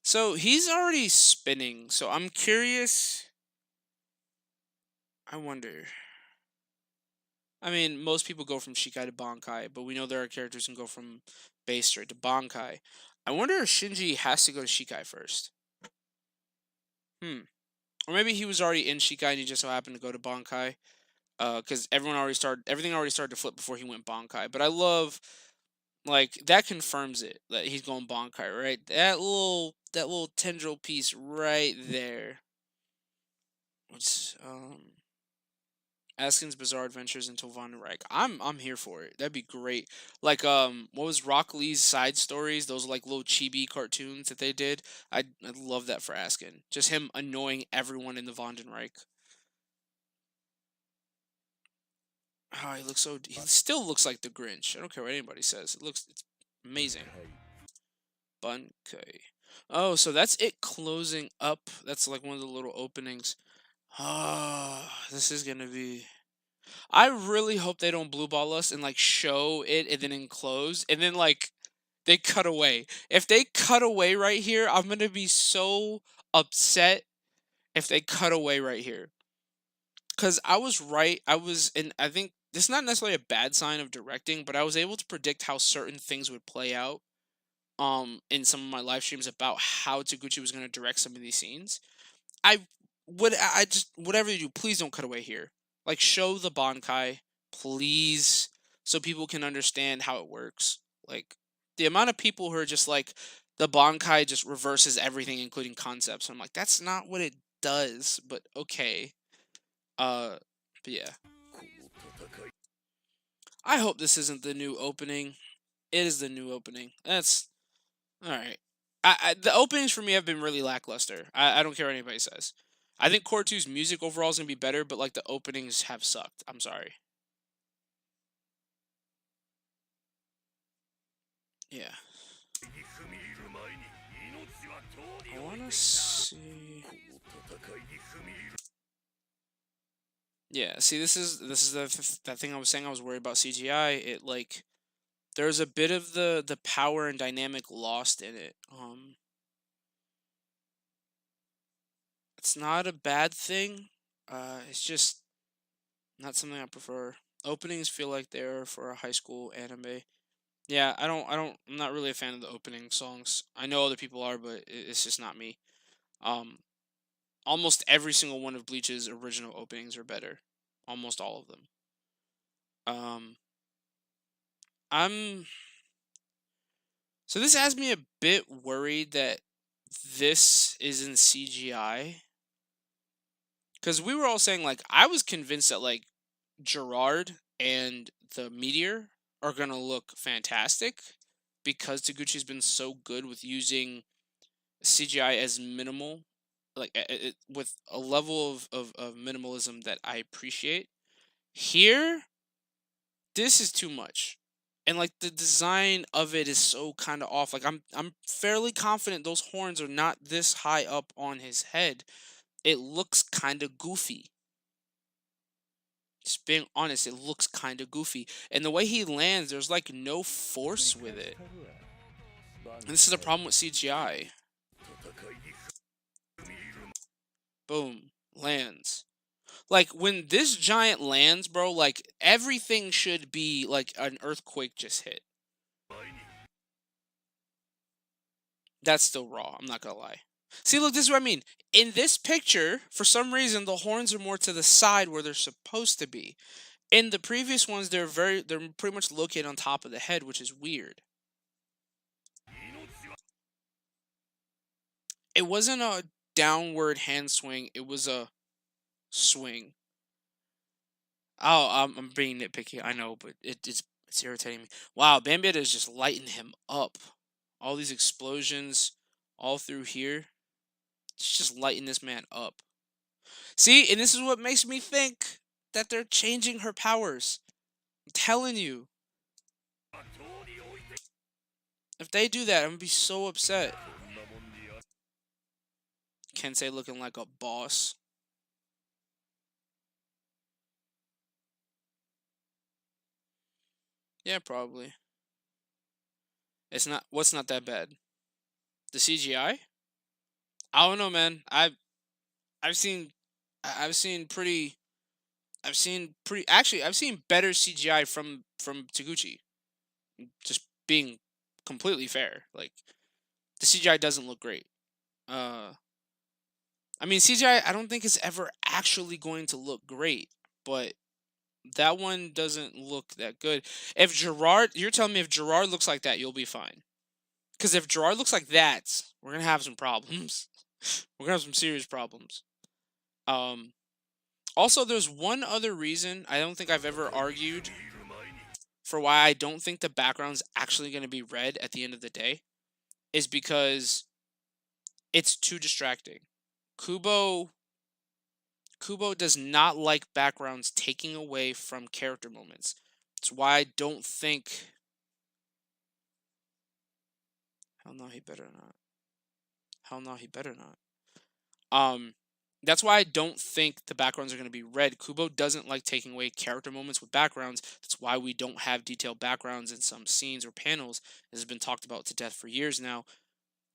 [SPEAKER 1] So he's already spinning, so I'm curious. I wonder. I mean, most people go from Shikai to Bankai, but we know there are characters who can go from base straight to Bankai. I wonder if Shinji has to go to Shikai first. Or maybe he was already in Shikai and he just so happened to go to Bankai. Because everything already started to flip before he went Bankai. But I love, like, that confirms it that he's going Bankai, right? That little tendril piece right there. Which Askin's Bizarre Adventures into Von Reich. I'm here for it. That'd be great. Like what was Rock Lee's side stories? Those like little chibi cartoons that they did. I'd love that for Askin. Just him annoying everyone in the Von Reich. Oh, he looks so. He still looks like the Grinch. I don't care what anybody says. It's amazing. Bankai. Oh, so that's it closing up. That's like one of the little openings. Ah, this is gonna be. I really hope they don't blue ball us and like show it and then enclose and then like they cut away. If they cut away right here, I'm gonna be so upset if they cut away right here. Cause I was right. And I think this is not necessarily a bad sign of directing, but I was able to predict how certain things would play out in some of my live streams about how Taguchi was gonna direct some of these scenes. I just whatever you do, please don't cut away here. Like show the Bankai, please, so people can understand how it works. Like the amount of people who are just like the Bankai just reverses everything, including concepts. I'm like, that's not what it does, but okay. But yeah. I hope this isn't the new opening. It is the new opening. That's alright. The openings for me have been really lackluster. I don't care what anybody says. I think Core 2's music overall is going to be better, but like the openings have sucked. I'm sorry. Yeah. I wanna see. Yeah, see, this is that thing I was saying. I was worried about CGI. It like there's a bit of the power and dynamic lost in it. It's not a bad thing. It's just not something I prefer. Openings feel like they're for a high school anime. Yeah, I'm not really a fan of the opening songs. I know other people are, but it's just not me. Um, Almost every single one of Bleach's original openings are better. Almost all of them. Um, I'm so this has me a bit worried that this isn't CGI. Because we were all saying like I was convinced that like Gerard and the meteor are gonna look fantastic because Taguchi's been so good with using CGI as minimal, like with a level of minimalism that I appreciate. Here, this is too much. And like the design of it is so kind of off. Like I'm fairly confident those horns are not this high up on his head. It looks kind of goofy. Just being honest, it looks kind of goofy. And the way he lands, there's like no force with it. And this is a problem with CGI. Boom, lands. Like when this giant lands, bro, like everything should be like an earthquake just hit. That's still raw, I'm not gonna lie. See, look, this is what I mean. In this picture, for some reason, the horns are more to the side where they're supposed to be. In the previous ones, they're pretty much located on top of the head, which is weird. It wasn't a downward hand swing, it was a swing. Oh, I'm being nitpicky, I know, but it's irritating me. Wow, Bambita is just lighting him up. All these explosions, all through here. It's just lighting this man up. See, and this is what makes me think that they're changing her powers. I'm telling you, if they do that, I'm gonna be so upset. Kensei looking like a boss. Yeah, probably. It's not. What's not that bad? The CGI? I don't know, man. I've seen I've seen pretty actually I've seen better CGI from Taguchi. Just being completely fair. Like the CGI doesn't look great. Uh I mean CGI I don't think it's ever actually going to look great, but that one doesn't look that good. If Gerard, you're telling me if Gerard looks like that, you'll be fine. Cuz if Gerard looks like that, we're going to have some problems. We're going to have some serious problems. Um Also, there's one other reason I don't think I've ever argued for why I don't think the background's actually going to be red at the end of the day is because it's too distracting. Kubo Kubo does not like backgrounds taking away from character moments. It's why I don't think. Hell no, he better not. Hell no, he better not. Um, that's why I don't think the backgrounds are going to be red. Kubo doesn't like taking away character moments with backgrounds. That's why we don't have detailed backgrounds in some scenes or panels. This has been talked about to death for years now.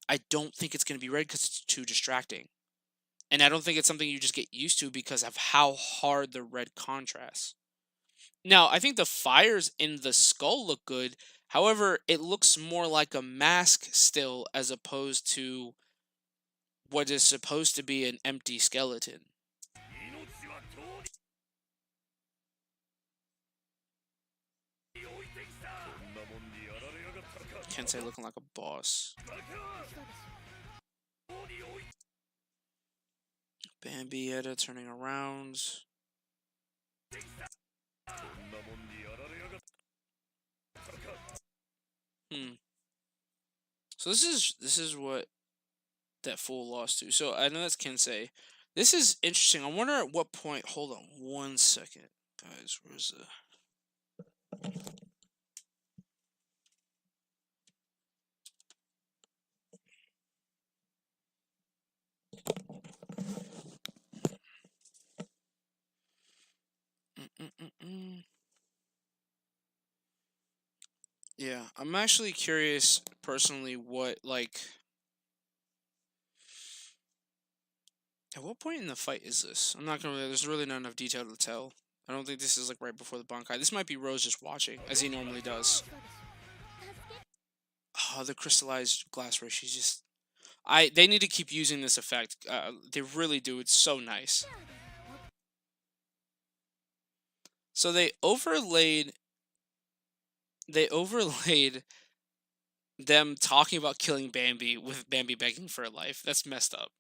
[SPEAKER 1] I don't think it's going to be red because it's too distracting. And I don't think it's something you just get used to because of how hard the red contrasts. Now, I think the fires in the skull look good. However, it looks more like a mask still as opposed to what is supposed to be an empty skeleton. Kensei looking like a boss. Bambietta turning around. Hmm. So this is what that fool lost to. So I know that's Kensei. This is interesting. I wonder at what point. Hold on 1 second, guys. Where's the? Mm-mm-mm. Yeah, I'm actually curious personally what like at what point in the fight is this? I'm not gonna. There's really not enough detail to tell. I don't think this is like right before the bankai. This might be Rose just watching, as he normally does. Oh, the crystallized glass where she's just. They need to keep using this effect. They really do. It's so nice. So they overlaid. They overlaid them talking about killing Bambi with Bambi begging for her life. That's messed up.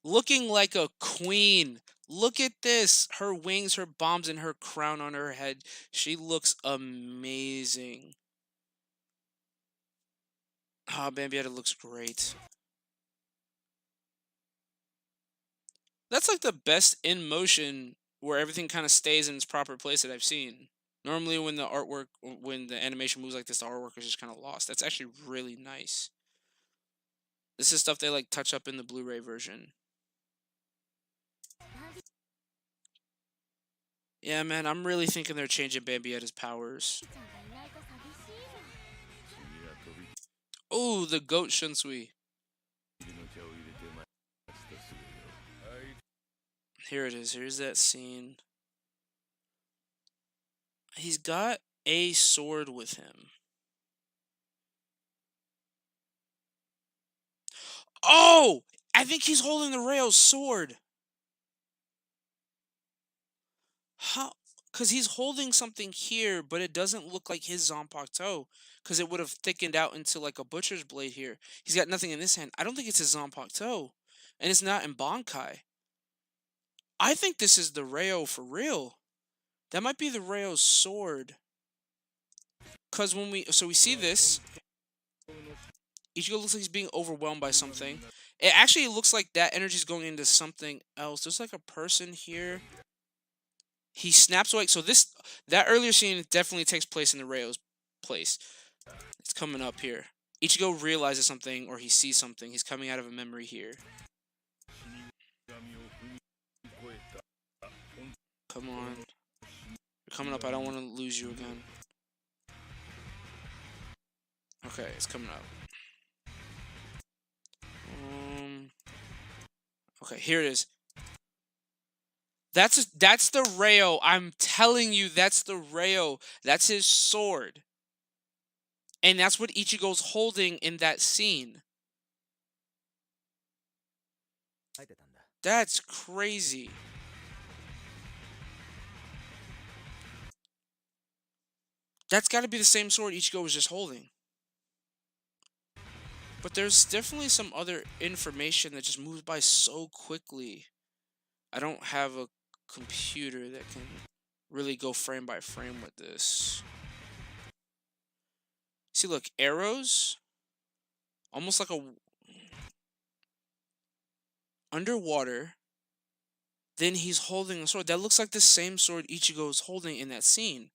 [SPEAKER 1] Looking like a queen. Look at this. Her wings, her bombs, and her crown on her head. She looks amazing. Ah, Bambietta looks great. That's like the best in motion where everything kind of stays in its proper place that I've seen. Normally, when the artwork, when the animation moves like this, the artwork is just kind of lost. That's actually really nice. This is stuff they like touch up in the Blu-ray version. Yeah, man, I'm really thinking they're changing Bambietta's powers. Oh, the goat Shunsui. Here it is. Here's that scene. He's got a sword with him. Oh! I think he's holding the Rayo's sword. How? Because he's holding something here, but it doesn't look like his Zanpakuto. Because it would have thickened out into like a butcher's blade here. He's got nothing in this hand. I don't think it's his Zanpakuto. And it's not in Bankai. I think this is the Rayo for real. That might be the Rayo's sword. Because when we see this, Ichigo looks like he's being overwhelmed by something. It actually looks like that energy is going into something else. There's like a person here. He snaps away. So that earlier scene definitely takes place in the Rayo's place. It's coming up here. Ichigo realizes something or he sees something. He's coming out of a memory here. Come on. You're coming up. I don't want to lose you again. Okay, it's coming up. Okay, here it is. That's the Rayo. I'm telling you, that's the Rayo. That's his sword. And that's what Ichigo's holding in that scene. That's crazy. That's got to be the same sword Ichigo was just holding. But there's definitely some other information that just moves by so quickly. I don't have a computer that can really go frame by frame with this. See, look, arrows. Almost like a underwater. Then he's holding a sword. That looks like the same sword Ichigo is holding in that scene.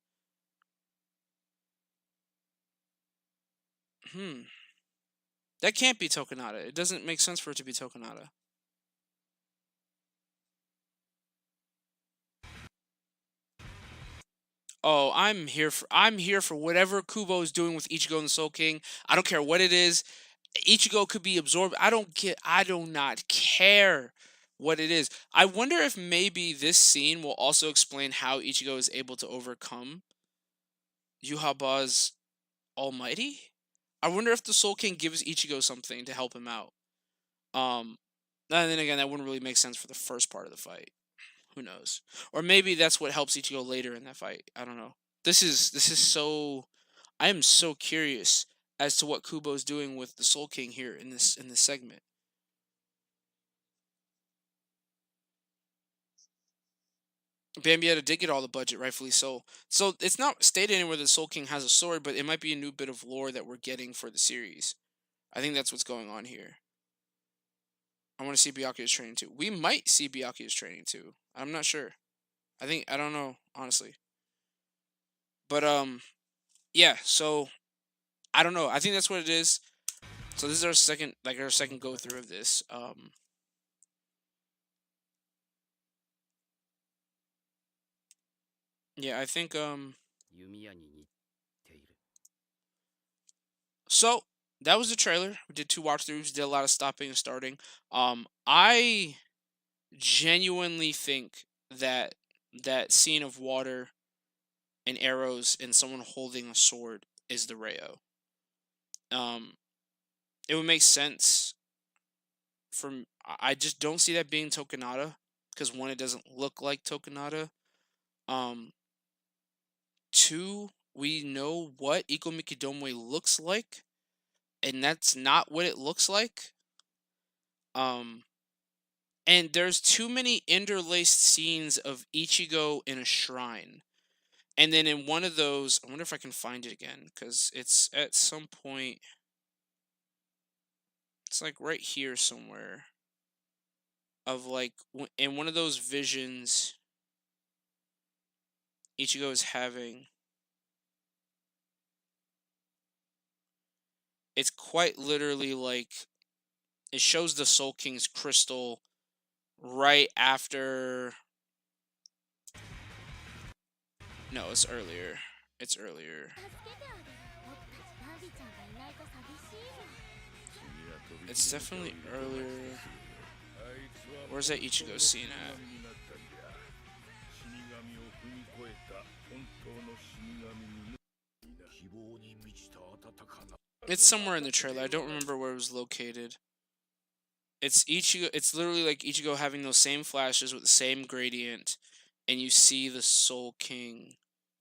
[SPEAKER 1] That can't be Tokunada. It doesn't make sense for it to be Tokunada. Oh, I'm here for whatever Kubo is doing with Ichigo and the Soul King. I don't care what it is. Ichigo could be absorbed. I do not care what it is. I wonder if maybe this scene will also explain how Ichigo is able to overcome Yuhaba's Almighty. I wonder if the Soul King gives Ichigo something to help him out. And then again, that wouldn't really make sense for the first part of the fight. Who knows? Or maybe that's what helps Ichigo later in that fight. I don't know. This is so. I am so curious as to what Kubo's doing with the Soul King here in this segment. Bambietta did get all the budget, rightfully so. So it's not stated anywhere that the Soul King has a sword, but it might be a new bit of lore that we're getting for the series. I think that's what's going on here. I want to see Byakuya's training too. We might see Byakuya's training too. I'm not sure. I don't know, honestly. But yeah, so I don't know. I think that's what it is. So this is our second go through of this. Yeah, I think
[SPEAKER 2] 弓矢に似ている。
[SPEAKER 1] so that was the trailer. We did 2 watch-throughs, did a lot of stopping and starting. I genuinely think that that scene of water and arrows and someone holding a sword is the Rayo. Um, it would make sense from I just don't see that being Tokonata because one, it doesn't look like Tokonata. Um, two, we know what Ikomikidome looks like, and that's not what it looks like. Um, and there's too many interlaced scenes of Ichigo in a shrine. And then in one of those, I wonder if I can find it again, because it's at some point, it's like right here somewhere. Of like, in one of those visions Ichigo is having, it's quite literally like, it shows the Soul King's crystal right after. No, it's earlier. It's earlier. It's definitely earlier. Where's that Ichigo scene at? It's somewhere in the trailer. I don't remember where it was located. It's Ichigo. It's literally like Ichigo having those same flashes with the same gradient, and you see the Soul King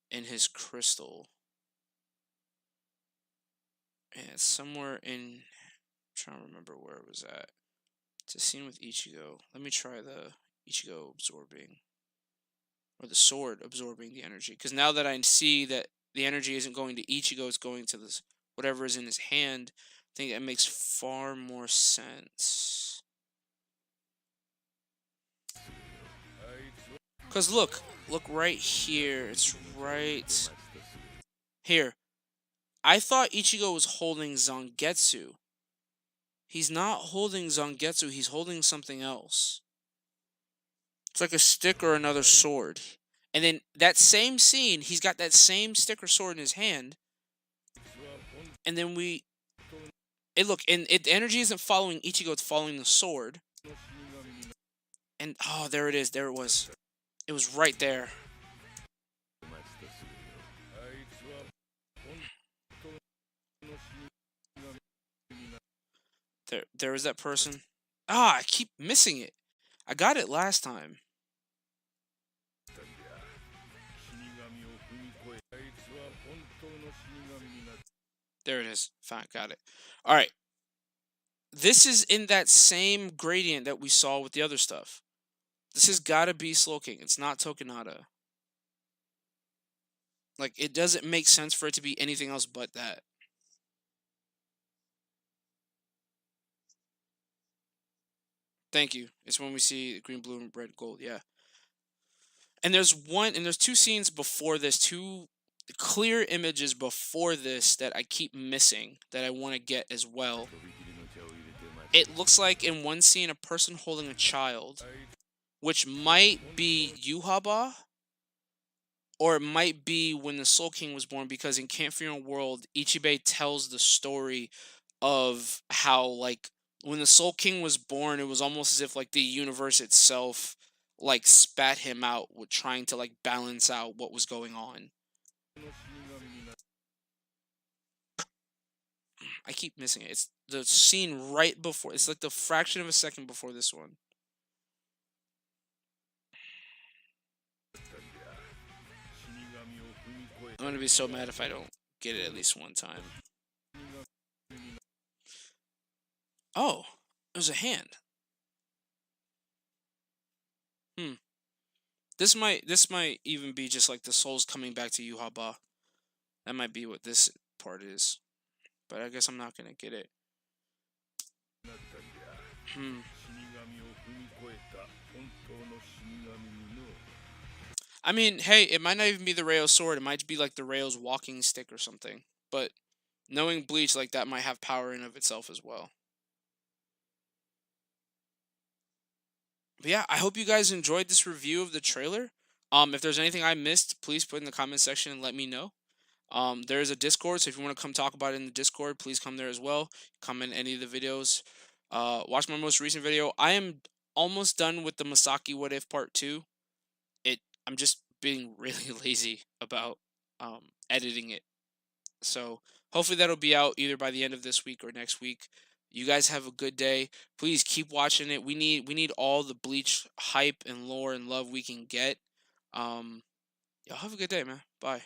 [SPEAKER 1] in his crystal. And it's somewhere in. I'm trying to remember where it was at. It's a scene with Ichigo. Let me try the Ichigo absorbing, or the sword absorbing the energy. Because now that I see that the energy isn't going to Ichigo, it's going to this whatever is in his hand. I think that makes far more sense. Because look right here. It's right here. I thought Ichigo was holding Zangetsu. He's not holding Zangetsu, he's holding something else. It's like a stick or another sword. And then that same scene, he's got that same stick or sword in his hand. And then the energy isn't following Ichigo, it's following the sword. And oh, there it is. There it was. It was right there. There was that person. Ah, I keep missing it. I got it last time. There it is. Fine, got it. All right. This is in that same gradient that we saw with the other stuff. This has got to be Slowking. It's not Tokonata. Like, it doesn't make sense for it to be anything else but that. Thank you. It's when we see green, blue, and red, gold. Yeah. And there's two scenes before this, two clear images before this that I keep missing that I want to get as well. It looks like in one scene a person holding a child, which might be Yuhaba, or it might be when the Soul King was born, because in Can't Fear World, Ichibei tells the story of how, like, when the Soul King was born, it was almost as if, like, the universe itself, like, spat him out with trying to, like, balance out what was going on. I keep missing it. It's the scene right before. It's like the fraction of a second before this one. I'm gonna be so mad if I don't get it at least one time. Oh, there's a hand. This might even be just like the souls coming back to Yuhaba. That might be what this part is. But I guess I'm not gonna get it. I mean, hey, it might not even be the Rayo's sword. It might be like the Rayo's walking stick or something. But knowing Bleach, like, that might have power in of itself as well. But yeah, I hope you guys enjoyed this review of the trailer. If there's anything I missed, please put in the comment section and let me know. There is a Discord, so if you want to come talk about it in the Discord, please come there as well. Comment any of the videos. Watch my most recent video. I am almost done with the Masaki What If Part 2. I'm just being really lazy about editing it. So hopefully that'll be out either by the end of this week or next week. You guys have a good day. Please keep watching it. We need all the Bleach hype and lore and love we can get. Y'all have a good day, man. Bye.